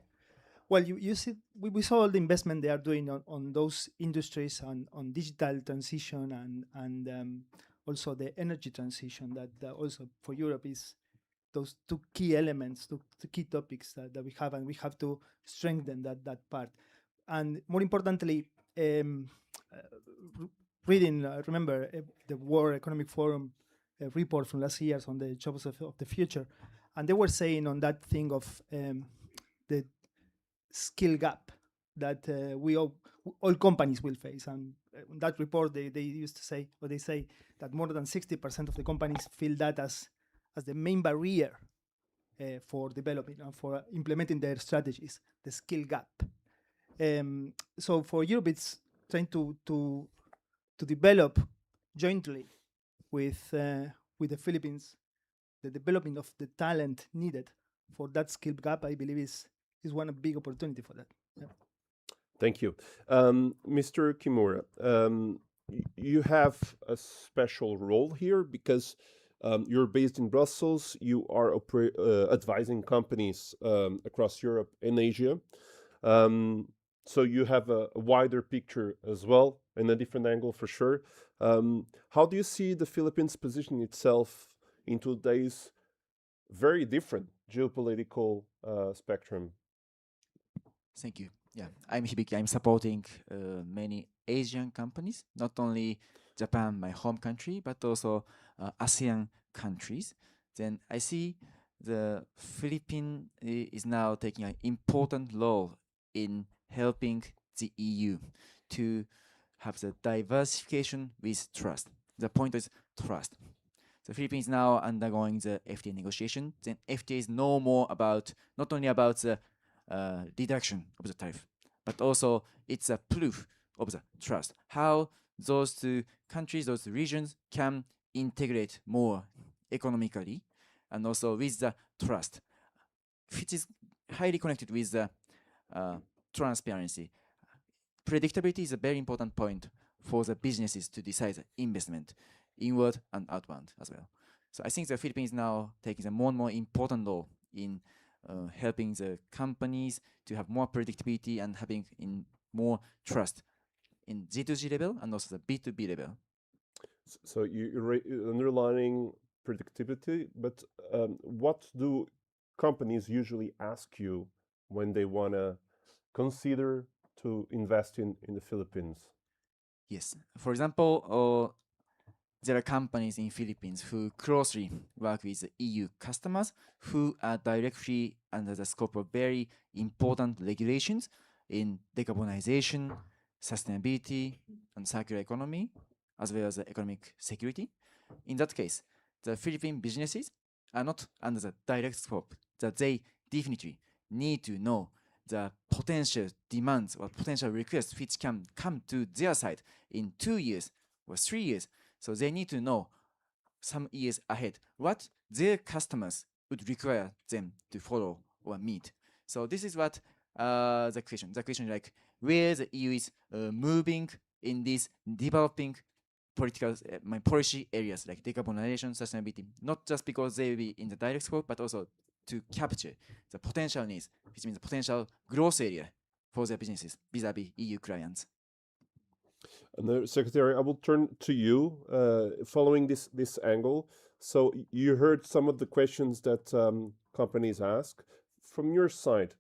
Well, you see, we saw all the investment they are doing on those industries, on digital transition and also the energy transition that also for Europe is those two key elements, two key topics that we have, and we have to strengthen that part. And more importantly, reading, remember the World Economic Forum report from last year on the jobs of the future, and they were saying on that thing of the skill gap that we all companies will face. And in that report, they used to say, or they say that more than 60% of the companies feel that as the main barrier for developing and for implementing their strategies, the skill gap. So for Europe, it's trying to develop jointly with the Philippines the development of the talent needed for that skill gap. I believe is one big opportunity for that. Yeah. Thank you. Mr. Kimura, you have a special role here because you're based in Brussels. You are advising companies across Europe and Asia. So you have a wider picture as well and a different angle for sure. How do you see the Philippines positioning itself in today's very different geopolitical spectrum? Thank you. Yeah, I'm Hibiki. I'm supporting many Asian companies, not only Japan, my home country, but also ASEAN countries. Then I see the Philippines is now taking an important role in helping the EU to have the diversification with trust. The point is trust. The Philippines now undergoing the FTA negotiation. Then FTA is no more about, not only about the reduction of the tariff, but also it's a proof of the trust. How those two countries, those regions can integrate more economically and also with the trust, which is highly connected with the transparency. Predictability is a very important point for the businesses to decide investment, inward and outbound as well. So I think the Philippines now taking a more and more important role in helping the companies to have more predictability and having in more trust in G2G level and also the B2B level. So you're underlining predictability, but what do companies usually ask you when they want to consider to invest in the Philippines? Yes. For example, there are companies in Philippines who closely work with the EU customers who are directly under the scope of very important regulations in decarbonization, sustainability, and circular economy, as well as economic security. In that case, the Philippine businesses are not under the direct scope, that they definitely need to know the potential demands or potential requests which can come to their side in 2 years or 3 years. So they need to know some years ahead what their customers would require them to follow or meet. So this is what the question. The question is like where the EU is moving in these developing political policy areas like decarbonization, sustainability, not just because they will be in the direct scope, but also to capture the potential needs, which means the potential growth area for their businesses vis-a-vis EU clients. And Secretary, I will turn to you following this angle. So you heard some of the questions that companies ask. From your side,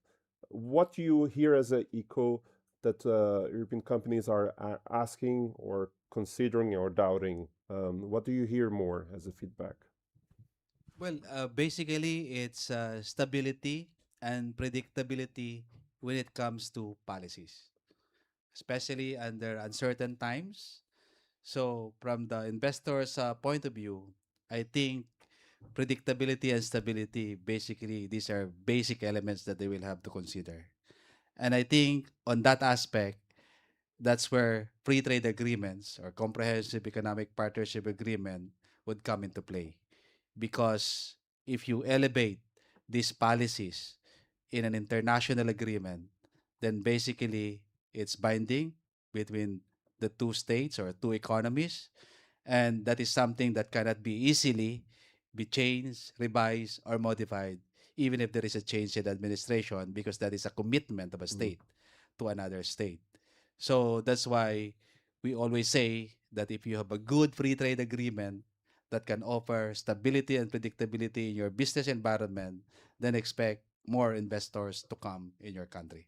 what do you hear as an echo that European companies are asking or considering or doubting? What do you hear more as a feedback? Well, basically, it's stability and predictability when it comes to policies, especially under uncertain times. So, from the investor's point of view, I think predictability and stability, basically, these are basic elements that they will have to consider. And I think on that aspect, that's where free trade agreements or comprehensive economic partnership agreement would come into play. Because if you elevate these policies in an international agreement, then basically it's binding between the two states or two economies. And that is something that cannot be easily be changed, revised, or modified, even if there is a change in administration, because that is a commitment of a state to another state. So that's why we always say that if you have a good free trade agreement that can offer stability and predictability in your business environment, then expect more investors to come in your country.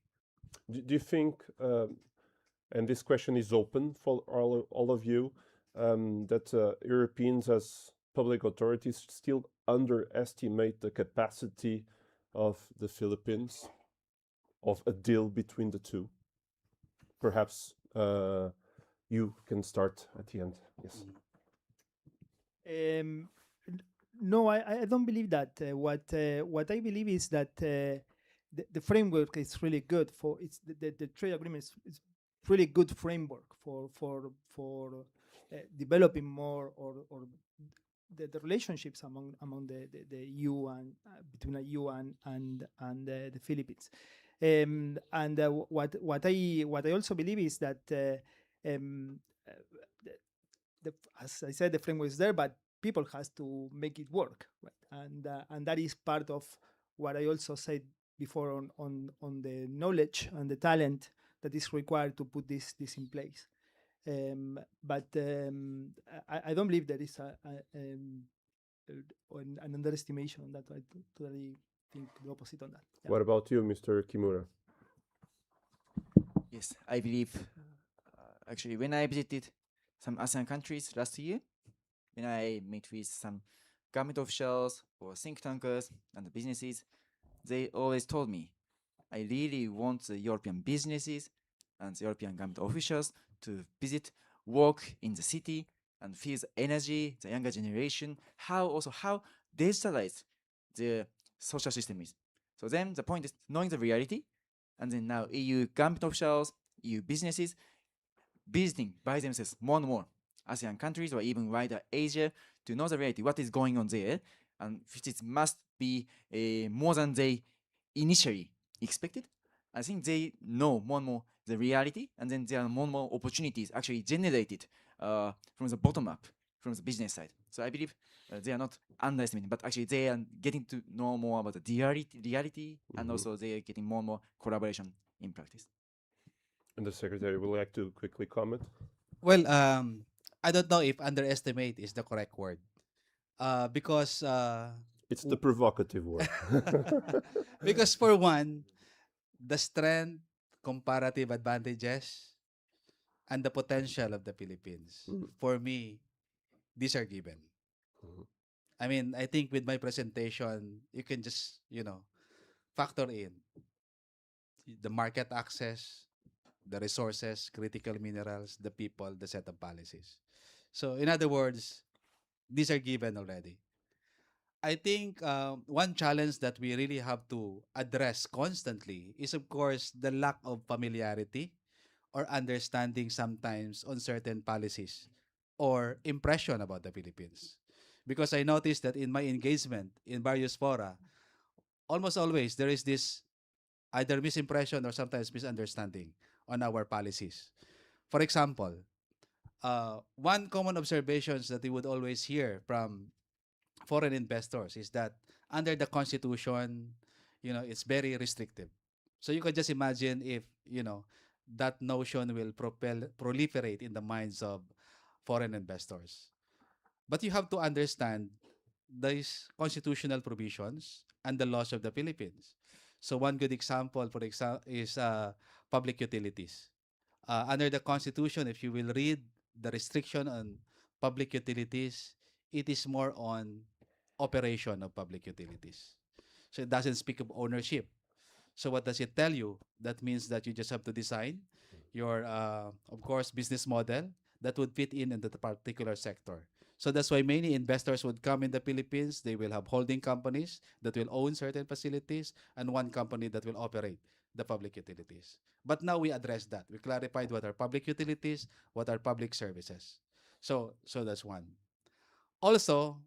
Do you think, and this question is open for all of you, that Europeans as public authorities still underestimate the capacity of the Philippines of a deal between the two? Perhaps you can start at the end. Yes. No, I don't believe that. What I believe is that the framework is really good for it's the trade agreement is really good framework for developing more or the relationships among the EU and between the EU and the Philippines. What I also believe is that as I said, the framework is there, but people has to make it work, right? And that is part of what I also said before on the knowledge and the talent that is required to put this in place. But I don't believe there is an underestimation on that. I totally think the opposite on that. Yeah. What about you, Mr. Kimura? Yes, I believe. Actually, when I visited some ASEAN countries last year, when I met with some government officials or think tankers and the businesses, they always told me, I really want the European businesses and the European government officials to visit, work in the city, and feel the energy, the younger generation, how digitalized the social system is. So then the point is knowing the reality, and then now EU government officials, EU businesses visiting by themselves more and more ASEAN countries or even wider Asia to know the reality, what is going on there, and which must be more than they initially expected. I think they know more and more the reality, and then there are more and more opportunities actually generated from the bottom up, from the business side. So I believe they are not underestimating, but actually they are getting to know more about the reality, and also they are getting more and more collaboration in practice. And the Secretary would like to quickly comment. Well, I don't know if underestimate is the correct word. Because It's the provocative word. because for one, the strength, comparative advantages, and the potential of the Philippines, for me, these are given. I mean, I think with my presentation, you can just, factor in the market access, the resources, critical minerals, the people, the set of policies. So, in other words, these are given already. I think one challenge that we really have to address constantly is, of course, the lack of familiarity or understanding sometimes on certain policies or impression about the Philippines. Because I noticed that in my engagement in various fora, almost always there is this either misimpression or sometimes misunderstanding on our policies. For example, one common observations that we would always hear from foreign investors is that under the constitution, it's very restrictive. So you can just imagine if, that notion will proliferate in the minds of foreign investors. But you have to understand these constitutional provisions and the laws of the Philippines. So one good example, for example, is public utilities. Under the Constitution, if you will read the restriction on public utilities, it is more on operation of public utilities. So it doesn't speak of ownership. So what does it tell you? That means that you just have to design your, of course, business model that would fit in the particular sector. So that's why many investors would come in the Philippines. They will have holding companies that will own certain facilities and one company that will operate the public utilities. But now we address that. We clarified what are public utilities, what are public services. So that's one. Also,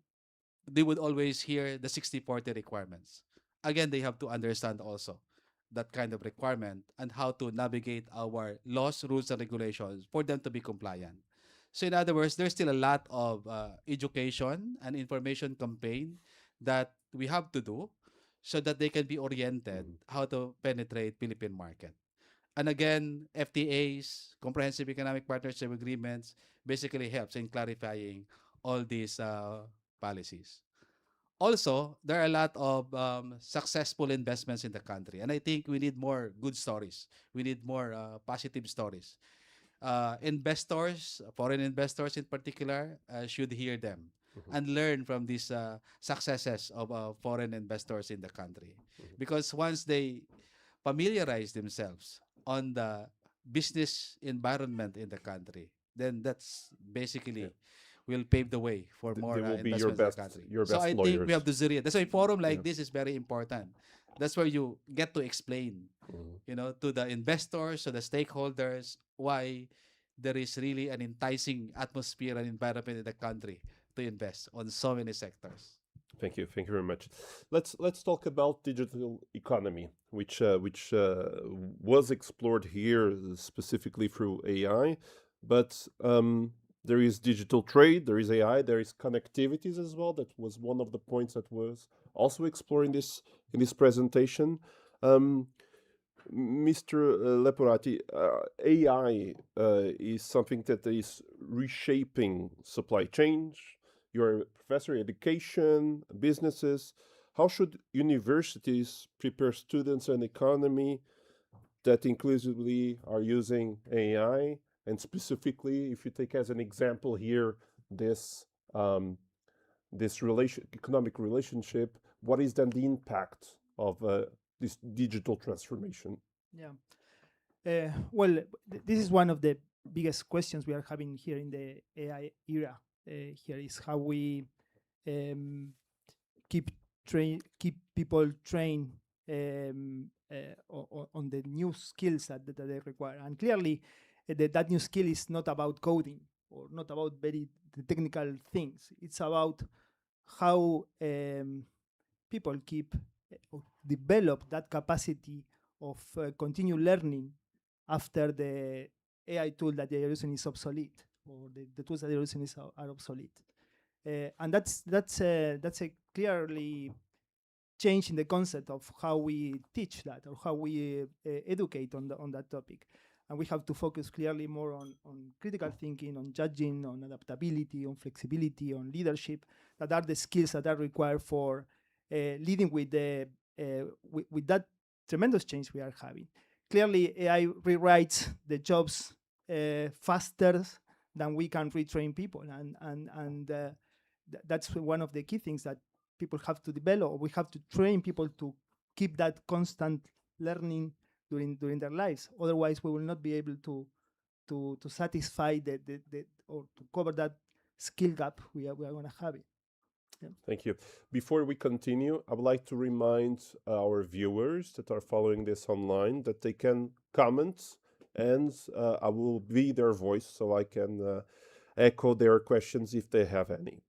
they would always hear the 60-40 requirements. Again, they have to understand also that kind of requirement and how to navigate our laws, rules, and regulations for them to be compliant. So in other words, there's still a lot of education and information campaign that we have to do so that they can be oriented how to penetrate Philippine market. And again, FTAs, comprehensive economic partnership agreements, basically helps in clarifying all these policies. Also, there are a lot of successful investments in the country, and I think we need more good stories. We need more positive stories. Investors, foreign investors in particular, should hear them and learn from these successes of foreign investors in the country. Because once they familiarize themselves on the business environment in the country, then that's basically will pave the way for more They will be your investments in the best, country. your So best I lawyers. think we have to zero it. That's why a forum like this is very important. That's where you get to explain, to the investors, to the stakeholders, why there is really an enticing atmosphere and environment in the country to invest on so many sectors. Thank you very much. Let's talk about digital economy, which was explored here specifically through AI, but there is digital trade, there is AI, there is connectivities as well. That was one of the points that was also explored in this presentation. Mr. Leporati, AI is something that is reshaping supply chains. You're a professor, education, businesses. How should universities prepare students and economy that inclusively are using AI? And specifically, if you take as an example here this economic relationship, what is then the impact of this digital transformation? Yeah. Well, this is one of the biggest questions we are having here in the AI era. Here is how we um, keep people trained on the new skills that they require. And clearly, that new skill is not about coding or not about very technical things. It's about how people keep or develop that capacity of continue learning after the AI tool that they are using is obsolete, or the tools that they're using are obsolete. And that's a clearly change in the concept of how we teach that or how we educate on that topic. And we have to focus clearly more on critical thinking, on judging, on adaptability, on flexibility, on leadership. That are the skills that are required for leading with with that tremendous change we are having. Clearly, AI rewrites the jobs faster than we can retrain people, and that's one of the key things that people have to develop. We have to train people to keep that constant learning during their lives. Otherwise, we will not be able to satisfy the or to cover that skill gap we are going to have it. Thank you. Before we continue, I would like to remind our viewers that are following this online that they can comment, and I will be their voice so I can echo their questions if they have any.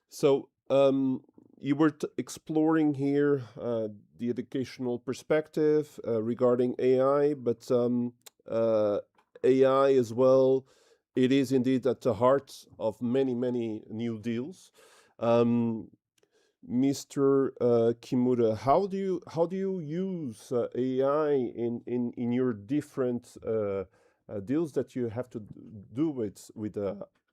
So you were exploring here the educational perspective regarding AI, but AI as well, it is indeed at the heart of many, many new deals. Mr. Kimura, how do you use AI in your different deals that you have to do with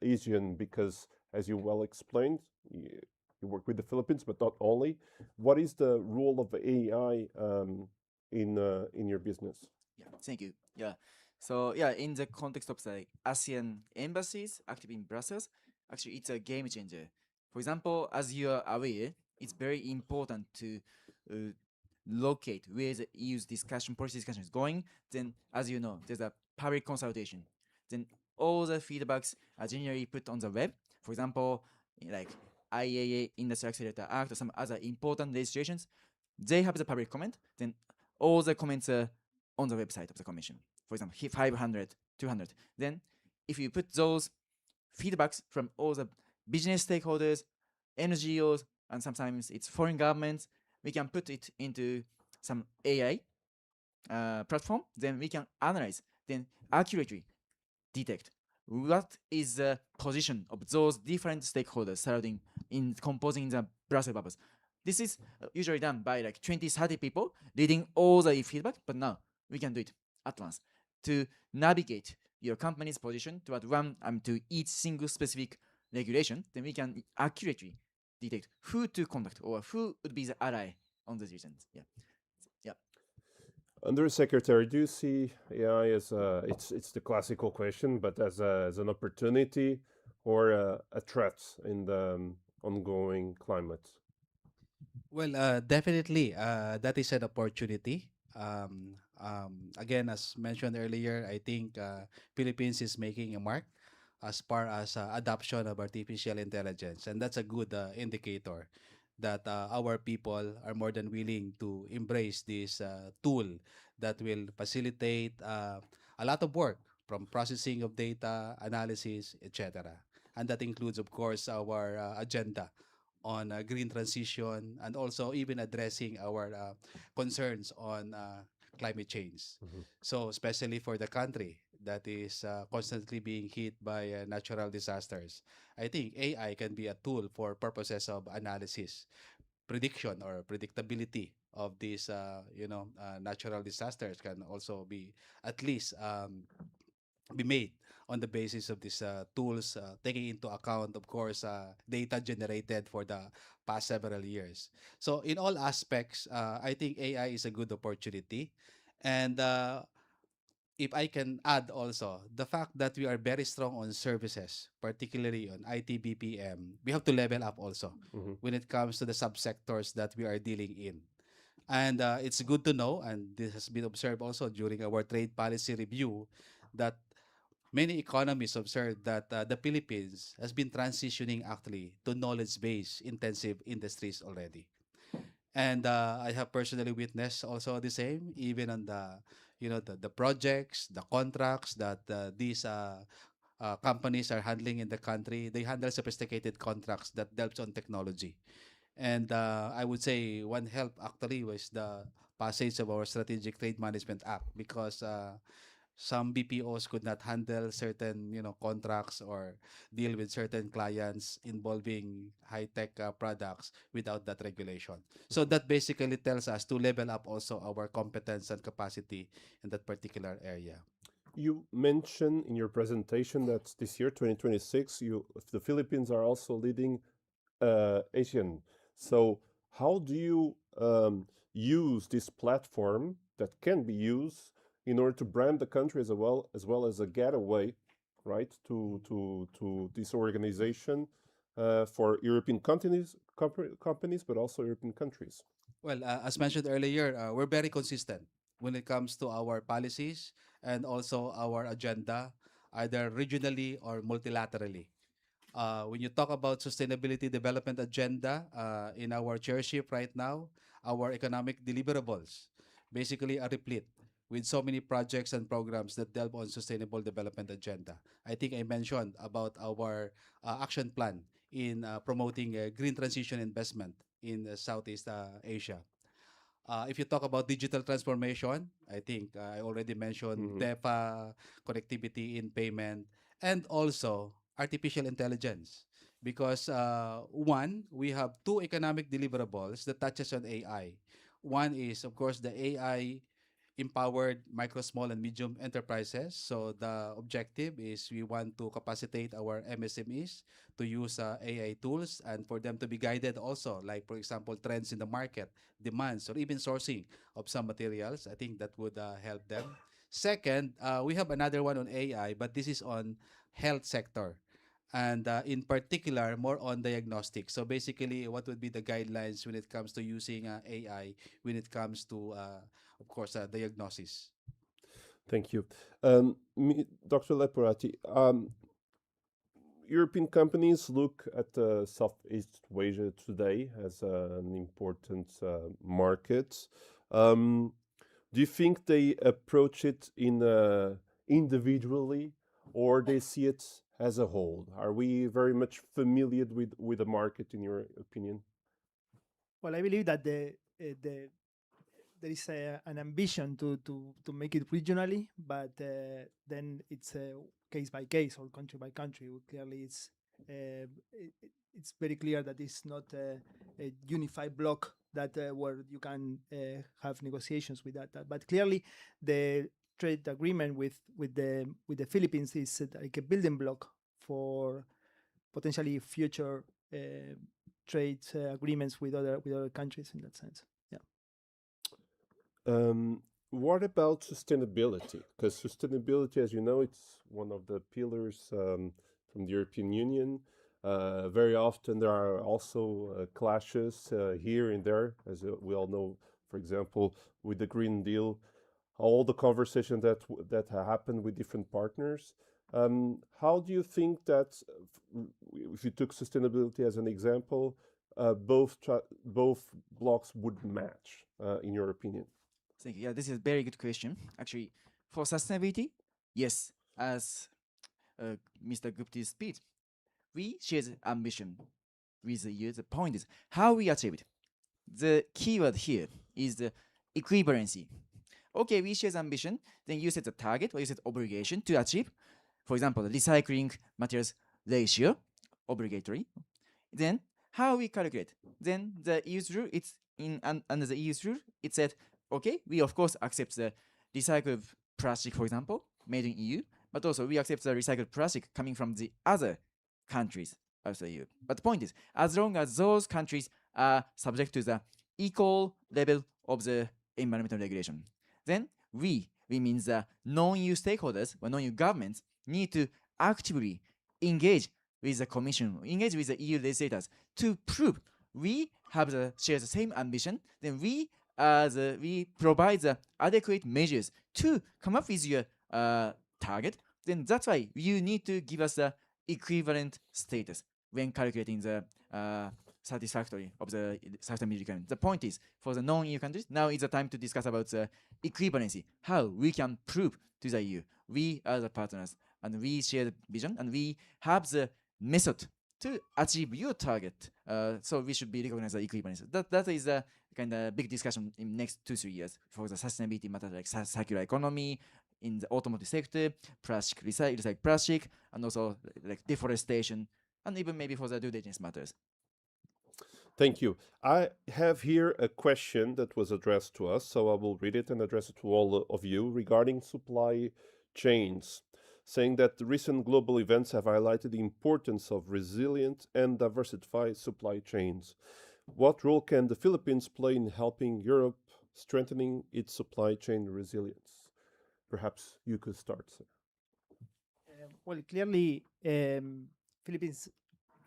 Asian? Because as you well explained, you work with the Philippines, but not only. What is the role of AI in your business? Yeah, thank you. Yeah. So yeah, in the context of the ASEAN embassies active in Brussels, actually it's a game changer. For example, as you are aware, it's very important to locate where the EU's policy discussion is going. Then, as you know, there's a public consultation. Then all the feedbacks are generally put on the web. For example, like IAA Industry Accelerator Act or some other important legislations, they have the public comment. Then all the comments are on the website of the commission. For example, 500, 200. Then if you put those feedbacks from all the business stakeholders, NGOs, and sometimes it's foreign governments, we can put it into some AI platform. Then we can analyze, then accurately detect what is the position of those different stakeholders surrounding in composing the Brussels bubbles. This is usually done by like 20, 30 people reading all the feedback, but now we can do it at once to navigate your company's position toward to each single specific regulation. Then we can accurately detect who to contact or who would be the ally on those reasons. Yeah. Undersecretary, do you see AI as it's the classical question, but as an opportunity or a threat in the ongoing climate? Well, definitely, that is an opportunity. Again, as mentioned earlier, I think Philippines is making a mark as far as adoption of artificial intelligence, and that's a good indicator that our people are more than willing to embrace this tool that will facilitate a lot of work from processing of data, analysis, etc. And that includes, of course, our agenda on green transition and also even addressing our concerns on climate change. So especially for the country that is constantly being hit by natural disasters, I think AI can be a tool for purposes of analysis, prediction, or predictability of these natural disasters can also be at least be made on the basis of these tools, taking into account, of course, data generated for the past several years. So in all aspects, I think AI is a good opportunity. And if I can add also, the fact that we are very strong on services, particularly on IT BPM, we have to level up also when it comes to the subsectors that we are dealing in. And it's good to know, and this has been observed also during our trade policy review, that many economists observed that the Philippines has been transitioning actually to knowledge-based intensive industries already. And I have personally witnessed also the same, even on the projects, the contracts that these companies are handling in the country. They handle sophisticated contracts that delves on technology. And I would say one help actually was the passage of our Strategic Trade Management Act, because some BPOs could not handle certain contracts or deal with certain clients involving high-tech products without that regulation. So that basically tells us to level up also our competence and capacity in that particular area. You mentioned in your presentation that this year, 2026, the Philippines are also leading Asian. So how do you use this platform that can be used in order to brand the country as well as a getaway, right, to this organization for European companies, but also European countries? Well, as mentioned earlier, we're very consistent when it comes to our policies and also our agenda, either regionally or multilaterally. When you talk about sustainability development agenda in our chairship right now, our economic deliverables basically are replete with so many projects and programs that delve on sustainable development agenda. I think I mentioned about our action plan in promoting green transition investment in Southeast Asia. If you talk about digital transformation, I think I already mentioned Mhm. DEFA, connectivity in payment, and also artificial intelligence. Because one, we have two economic deliverables that touches on AI. One is, of course, the AI empowered micro, small, and medium enterprises. So the objective is we want to capacitate our MSMEs to use AI tools and for them to be guided also, like for example, trends in the market, demands, or even sourcing of some materials. I think that would help them. Second, we have another one on AI, but this is on health sector. And in particular, more on diagnostics. So basically, what would be the guidelines when it comes to using AI, when it comes to, of course, diagnosis? Thank you. Dr. Leporati, European companies look at Southeast Asia today as an important market. Do you think they approach it individually, or they see it as a whole? Are we very much familiar with the market, in your opinion? Well, I believe that there is an ambition to make it regionally, but then it's case by case or country by country. Clearly, it's very clear that it's not a unified block that where you can have negotiations with that. But clearly, the trade agreement with the Philippines is like a building block for potentially future trade agreements with other countries in that sense. Yeah. What about sustainability? Because sustainability, as you know, it's one of the pillars from the European Union. Very often there are also clashes here and there, as we all know, for example, with the Green Deal, all the conversation that happened with different partners. How do you think that, if you took sustainability as an example, both blocks would match, in your opinion? Thank you. Yeah, this is a very good question. Actually, for sustainability, yes, as Mr. Gupti speaks, we share the ambition with the EU. The point is how we achieve it. The keyword here is the equivalency. Okay, we share the ambition, then you set the target or you set obligation to achieve. For example, the recycling materials ratio, obligatory. Then how we calculate? Then the EU's rule, it's under the EU's rule, it said, okay, we of course accept the recycled plastic, for example, made in EU, but also we accept the recycled plastic coming from the other countries of the EU. But the point is, as long as those countries are subject to the equal level of the environmental regulation, then we means the non-EU stakeholders or non-EU governments need to actively engage with the Commission, engage with the EU legislators to prove we have share the same ambition, then we as we provide the adequate measures to come up with your target, then that's why you need to give us the equivalent status when calculating the satisfactory of the satisfactory requirement. The point is, for the non-EU countries, now is the time to discuss about the equivalency, how we can prove to the EU we are the partners and we share the vision and we have the method to achieve your target. So we should be recognized as equivalence. That is a kind of big discussion in next 2-3 years for the sustainability matters like circular economy in the automotive sector, plastic recycle plastic, and also like deforestation, and even maybe for the due diligence matters. Thank you. I have here a question that was addressed to us, so I will read it and address it to all of you regarding supply chains, saying that the recent global events have highlighted the importance of resilient and diversified supply chains. What role can the Philippines play in helping Europe strengthening its supply chain resilience? Perhaps you could start, sir. Well, clearly, Philippines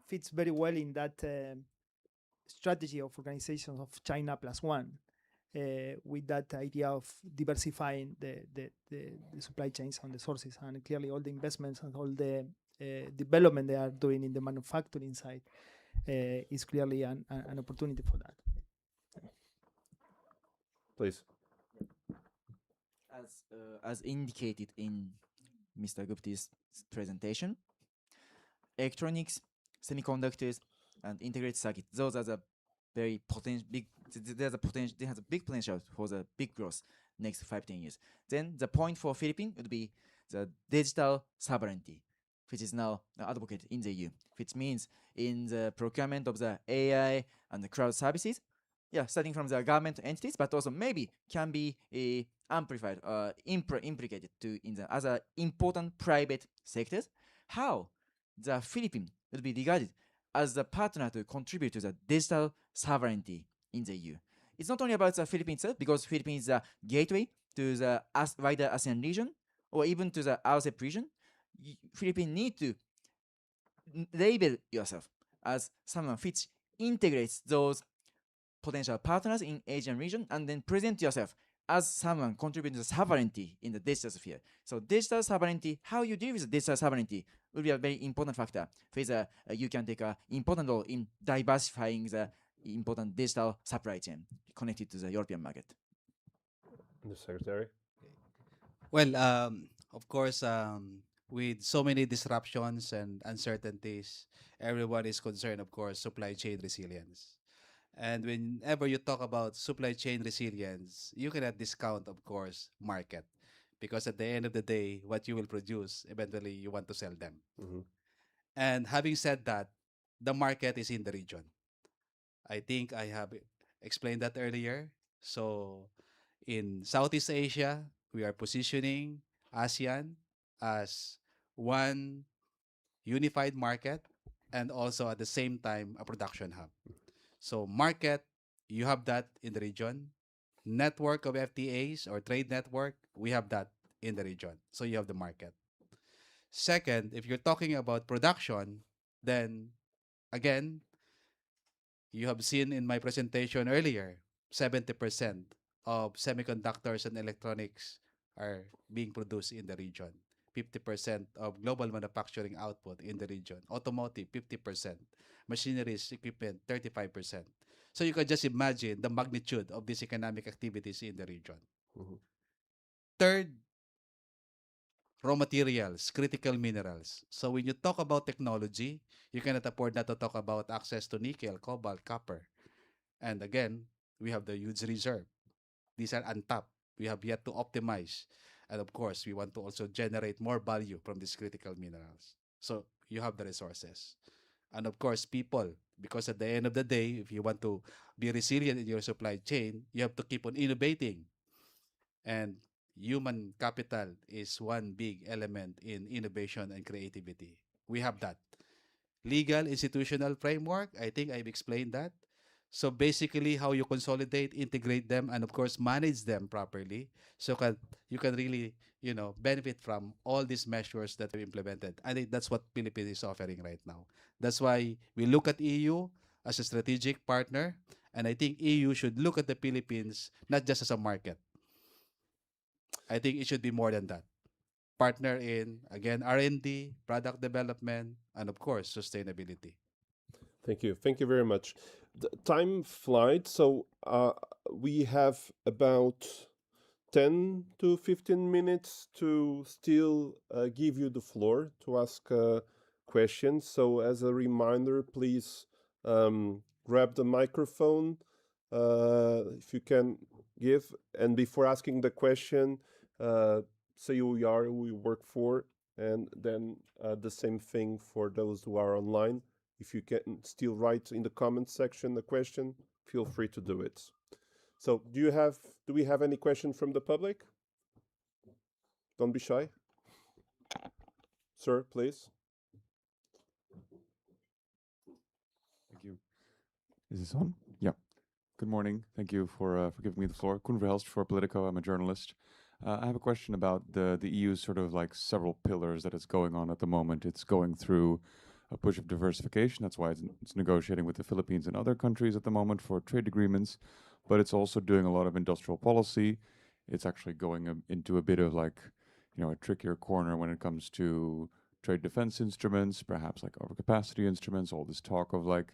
fits very well in that strategy of organization of China plus one, with that idea of diversifying the supply chains and the sources. And clearly, all the investments and all the development they are doing in the manufacturing side is clearly an opportunity for that. Please. As indicated in Mr. Gupti's presentation, electronics, semiconductors, and integrated circuit, those are the very big. There's a potential. They have a big potential for the big growth next 5-10 years. Then the point for Philippines would be the digital sovereignty, which is now advocated in the EU, which means in the procurement of the AI and the cloud services, starting from the government entities, but also maybe can be amplified or implicated to in the other important private sectors. How the Philippines will be regarded as the partner to contribute to the digital sovereignty in the EU. It's not only about the Philippines itself, because Philippines is a gateway to the wider ASEAN region or even to the RCEP region. Philippines need to label yourself as someone which integrates those potential partners in Asian region, and then present yourself as someone contributing to sovereignty in the digital sphere. So digital sovereignty, how you deal with digital sovereignty will be a very important factor. Whether you can take an important role in diversifying the important digital supply chain connected to the European market. The Secretary. Well, of course, with so many disruptions and uncertainties, everyone is concerned, of course, supply chain resilience. And whenever you talk about supply chain resilience, you cannot discount, of course, market. Because at the end of the day, what you will produce, eventually you want to sell them. Mhm. And having said that, the market is in the region. I think I have explained that earlier. So in Southeast Asia, we are positioning ASEAN as one unified market and also at the same time a production hub. So market, you have that in the region. Network of FTAs or trade network, we have that in the region. So you have the market. Second, if you're talking about production, then again, you have seen in my presentation earlier, 70% of semiconductors and electronics are being produced in the region. 50% of global manufacturing output in the region. Automotive, 50%. Machineries, equipment, 35%. So you can just imagine the magnitude of these economic activities in the region. Mhm. Third, raw materials, critical minerals. So when you talk about technology, you cannot afford not to talk about access to nickel, cobalt, copper. And again, we have the huge reserve. These are untapped. We have yet to optimize. And of course, we want to also generate more value from these critical minerals. So you have the resources. And of course, people, because at the end of the day, if you want to be resilient in your supply chain, you have to keep on innovating. And human capital is one big element in innovation and creativity. We have that. Legal institutional framework, I think I've explained that. So basically, how you consolidate, integrate them, and of course, manage them properly, so you can really, benefit from all these measures that we implemented. I think that's what Philippines is offering right now. That's why we look at EU as a strategic partner, And I think EU should look at the Philippines not just as a market. I think it should be more than that. Partner in, again, R&D, product development, and of course, sustainability. Thank you. Thank you very much. The time flies, so we have about 10 to 15 minutes to still give you the floor to ask questions. So as a reminder, please grab the microphone if you can give. And before asking the question, say who you are, who you work for, and then the same thing for those who are online. If you can still write in the comments section the question, feel free to do it. So do we have any question from the public? Don't be shy. Sir, please. Thank you. Is this on? Yeah. Good morning. Thank you for giving me the floor. Koen Verhelst for Politico. I'm a journalist. I have a question about the EU's sort of like several pillars that it's going on at the moment. It's going through a push of diversification. That's why it's negotiating with the Philippines and other countries at the moment for trade agreements. But it's also doing a lot of industrial policy. It's actually going into a bit of like, a trickier corner when it comes to trade defense instruments, perhaps like overcapacity instruments, all this talk of like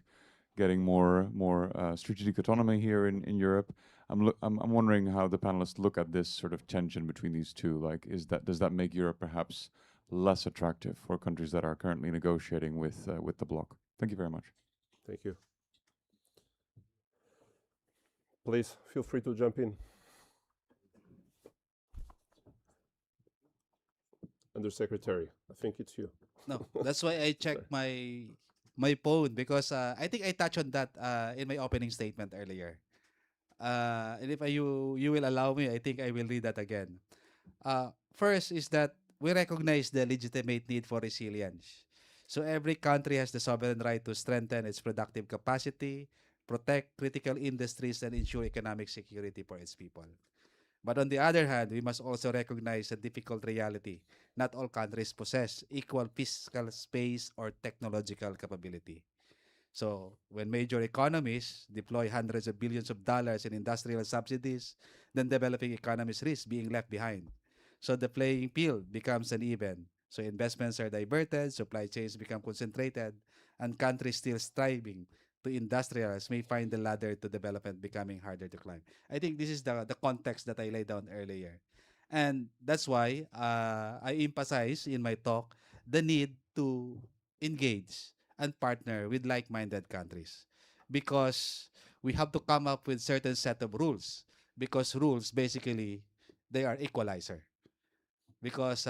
getting more strategic autonomy here in Europe. I'm wondering how the panelists look at this sort of tension between these two. Like, does that make Europe perhaps less attractive for countries that are currently negotiating with the bloc? Thank you very much. Thank you. Please feel free to jump in. Undersecretary, I think it's you. No, that's why I checked my phone because I think I touched on that in my opening statement earlier. And if you will allow me, I think I will read that again. First is that we recognize the legitimate need for resilience. So every country has the sovereign right to strengthen its productive capacity, protect critical industries, and ensure economic security for its people. But on the other hand, we must also recognize a difficult reality. Not all countries possess equal fiscal space or technological capability. So when major economies deploy hundreds of billions of dollars in industrial subsidies, then developing economies risk being left behind. So the playing field becomes uneven. So investments are diverted, supply chains become concentrated, and countries still striving to industrialize may find the ladder to development becoming harder to climb. I think this is the context that I laid down earlier. And that's why I emphasize in my talk the need to engage and partner with like-minded countries because we have to come up with certain set of rules because rules basically they are equalizer because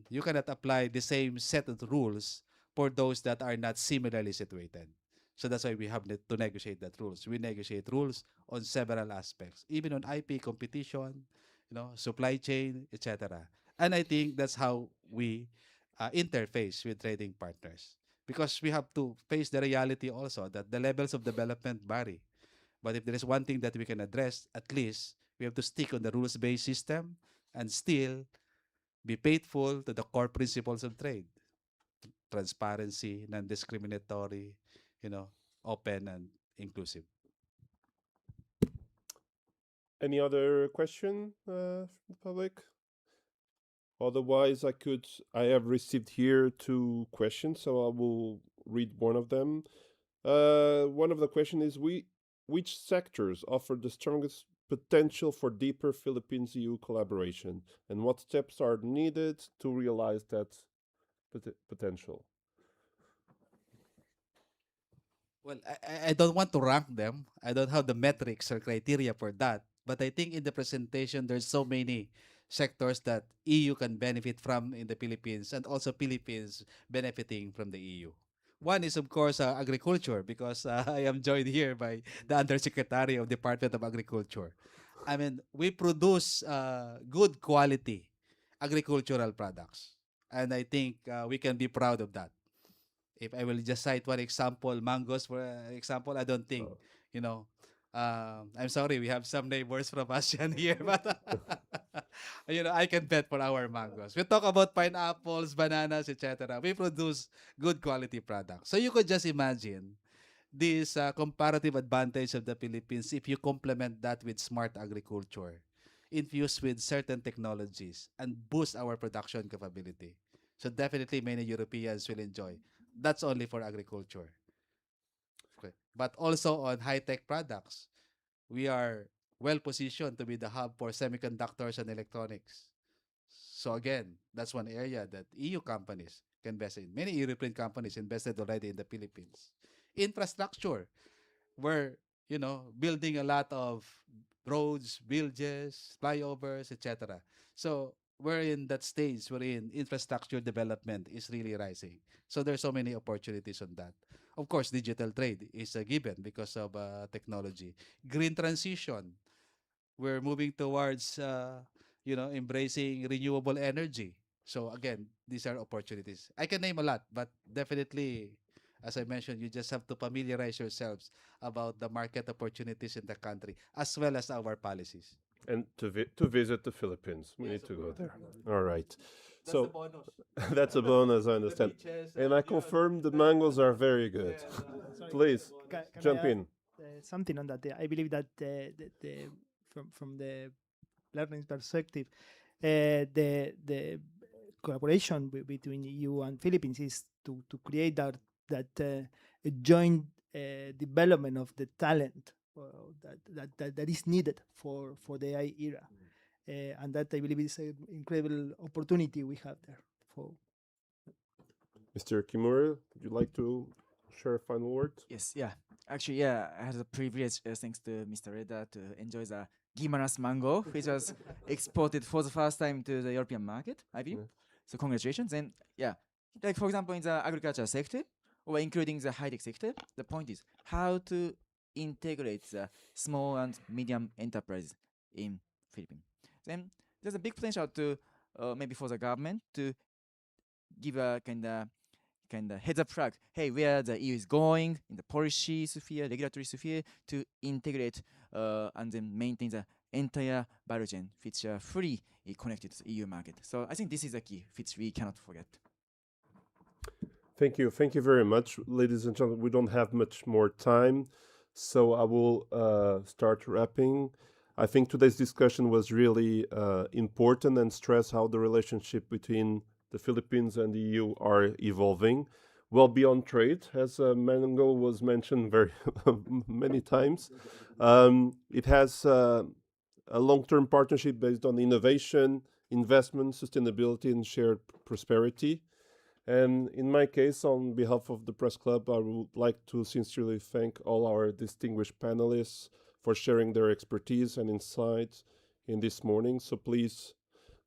you cannot apply the same set of rules for those that are not similarly situated. So that's why we have to negotiate that rules. We negotiate rules on several aspects, even on IP competition, supply chain, etc. And I think that's how we interface with trading partners because we have to face the reality also that the levels of development vary. But if there is one thing that we can address, at least we have to stick on the rules-based system and still be faithful to the core principles of trade. Transparency, non-discriminatory, open and inclusive. Any other question from the public? Otherwise, I have received here 2 questions, so I will read one of them. One of the questions is, which sectors offer the strongest potential for deeper Philippines-EU collaboration, and what steps are needed to realize that potential? Well, I don't want to rank them. I don't have the metrics or criteria for that. But I think in the presentation, there's so many sectors that EU can benefit from in the Philippines and also Philippines benefiting from the EU. One is, of course, agriculture because I am joined here by the Undersecretary of Department of Agriculture. I mean, we produce good quality agricultural products. And I think we can be proud of that. If I will just cite one example, mangoes, for example, I don't think, I'm sorry, we have some neighbors from ASEAN here, but, I can bet for our mangoes. We talk about pineapples, bananas, etc. We produce good quality products. So you could just imagine this comparative advantage of the Philippines if you complement that with smart agriculture, infused with certain technologies, and boost our production capability. So definitely many Europeans will enjoy. That's only for agriculture. Okay. But also on high-tech products, we are well positioned to be the hub for semiconductors and electronics. So again, that's one area that EU companies can invest in. Many European companies invested already in the Philippines. Infrastructure, we're building a lot of roads, bridges, flyovers, etc. So we're in that stage wherein infrastructure development is really rising. So there's so many opportunities on that. Of course, digital trade is a given because of technology. Green transition, we're moving towards embracing renewable energy. So again, these are opportunities. I can name a lot, but definitely, as I mentioned, you just have to familiarize yourselves about the market opportunities in the country as well as our policies. And to visit the Philippines, we need to go there. All right. That's So the bonus. that's a bonus, I understand. And I confirm the mangoes are very good. Sorry. Please Can jump I add, in. something on that? I believe that from the learning perspective, the collaboration between EU and Philippines is to create that joint development of the talent that is needed for the AI era, and that I believe is an incredible opportunity we have there. For Mr. Kimura, would you like to share a final word? Yes, yeah. Actually, yeah, I had the privilege, thanks to Mr. Ledda, to enjoy the Gimaras mango, which was exported for the first time to the European market, I believe. Yeah. So congratulations. And yeah, like for example, in the agriculture sector, or including the high-tech sector, the point is how to integrate the small and medium enterprises in Philippines. Then there's a big potential to maybe for the government to give a kind of heads up track, hey, where the EU is going in the policy sphere, regulatory sphere, to integrate and then maintain the entire value chain, which are fully connected to the EU market. So I think this is a key, which we cannot forget. Thank you. Thank you very much, ladies and gentlemen. We don't have much more time, so I will start wrapping. I think today's discussion was really important and stress how the relationship between the Philippines and the EU are evolving. Well beyond trade, as mango was mentioned very many times. It has a long-term partnership based on innovation, investment, sustainability, and shared prosperity. And in my case, on behalf of the Press Club, I would like to sincerely thank all our distinguished panelists for sharing their expertise and insights in this morning. So please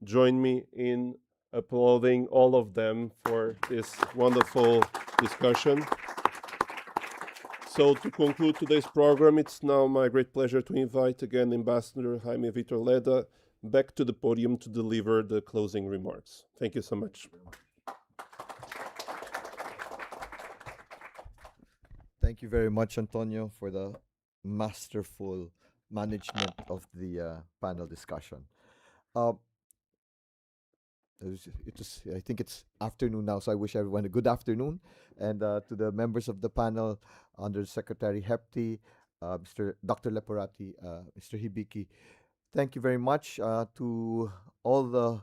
join me in applauding all of them for this wonderful discussion. So to conclude today's program, it's now my great pleasure to invite again Ambassador Jaime Victor Ledda back to the podium to deliver the closing remarks. Thank you so much. Thank you very much, Antonio, for the masterful management of the panel discussion. I think it's afternoon now, so I wish everyone a good afternoon. And to the members of the panel, Undersecretary Gepty, Mr. Dr. Leporati, Mr. Hibiki, thank you very much to all the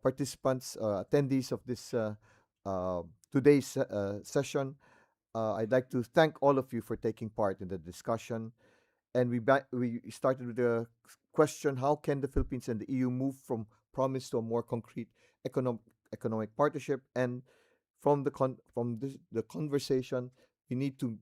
participants, attendees of this today's session. I'd like to thank all of you for taking part in the discussion. And we started with the question: how can the Philippines and the EU move from promise to a more concrete economic partnership? And from the conversation, we need to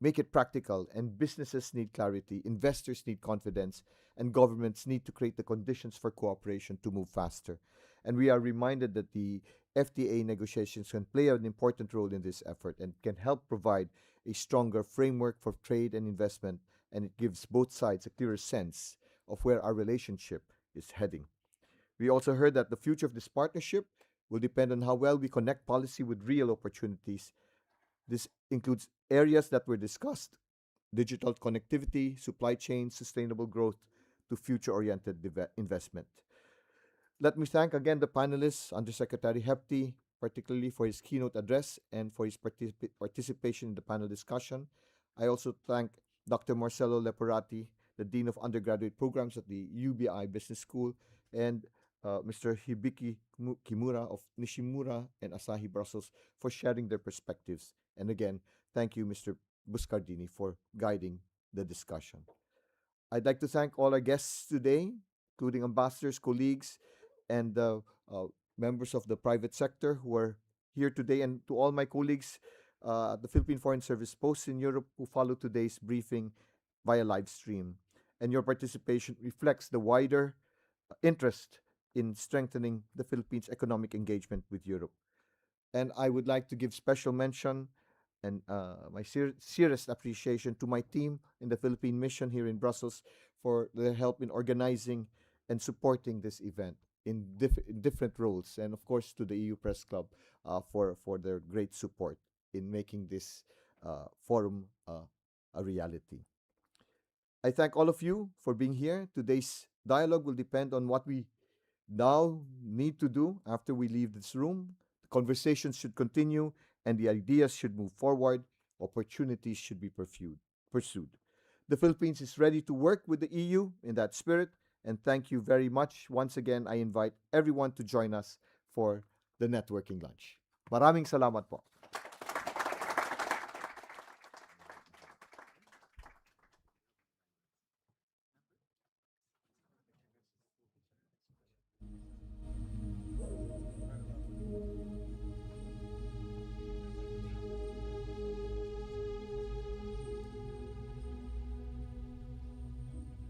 make it practical. And businesses need clarity, investors need confidence, and governments need to create the conditions for cooperation to move faster. And we are reminded that the FTA negotiations can play an important role in this effort and can help provide a stronger framework for trade and investment, and it gives both sides a clearer sense of where our relationship is heading. We also heard that the future of this partnership will depend on how well we connect policy with real opportunities. This includes areas that were discussed: digital connectivity, supply chain, sustainable growth, to future-oriented investment. Let me thank again the panelists, Undersecretary Gepty, particularly for his keynote address and for his participation in the panel discussion. I also thank Dr. Marcelo Leporati, the Dean of Undergraduate Programs at the UBI Business School, and Mr. Hibiki Kimura of Nishimura and Asahi Brussels for sharing their perspectives. And again, thank you, Mr. Buscardini, for guiding the discussion. I'd like to thank all our guests today, including ambassadors, colleagues, and members of the private sector who are here today, and to all my colleagues at the Philippine Foreign Service posts in Europe who follow today's briefing via live stream. And your participation reflects the wider interest in strengthening the Philippines' economic engagement with Europe. And I would like to give special mention and my sincerest appreciation to my team in the Philippine Mission here in Brussels for their help in organizing and supporting this event in different roles, and of course to the EU Press Club for their great support in making this forum a reality. I thank all of you for being here. Today's dialogue will depend on what we now need to do after we leave this room. The conversations should continue and the ideas should move forward. Opportunities should be pursued. The Philippines is ready to work with the EU in that spirit, and thank you very much. Once again, I invite everyone to join us for the networking lunch. Maraming salamat po.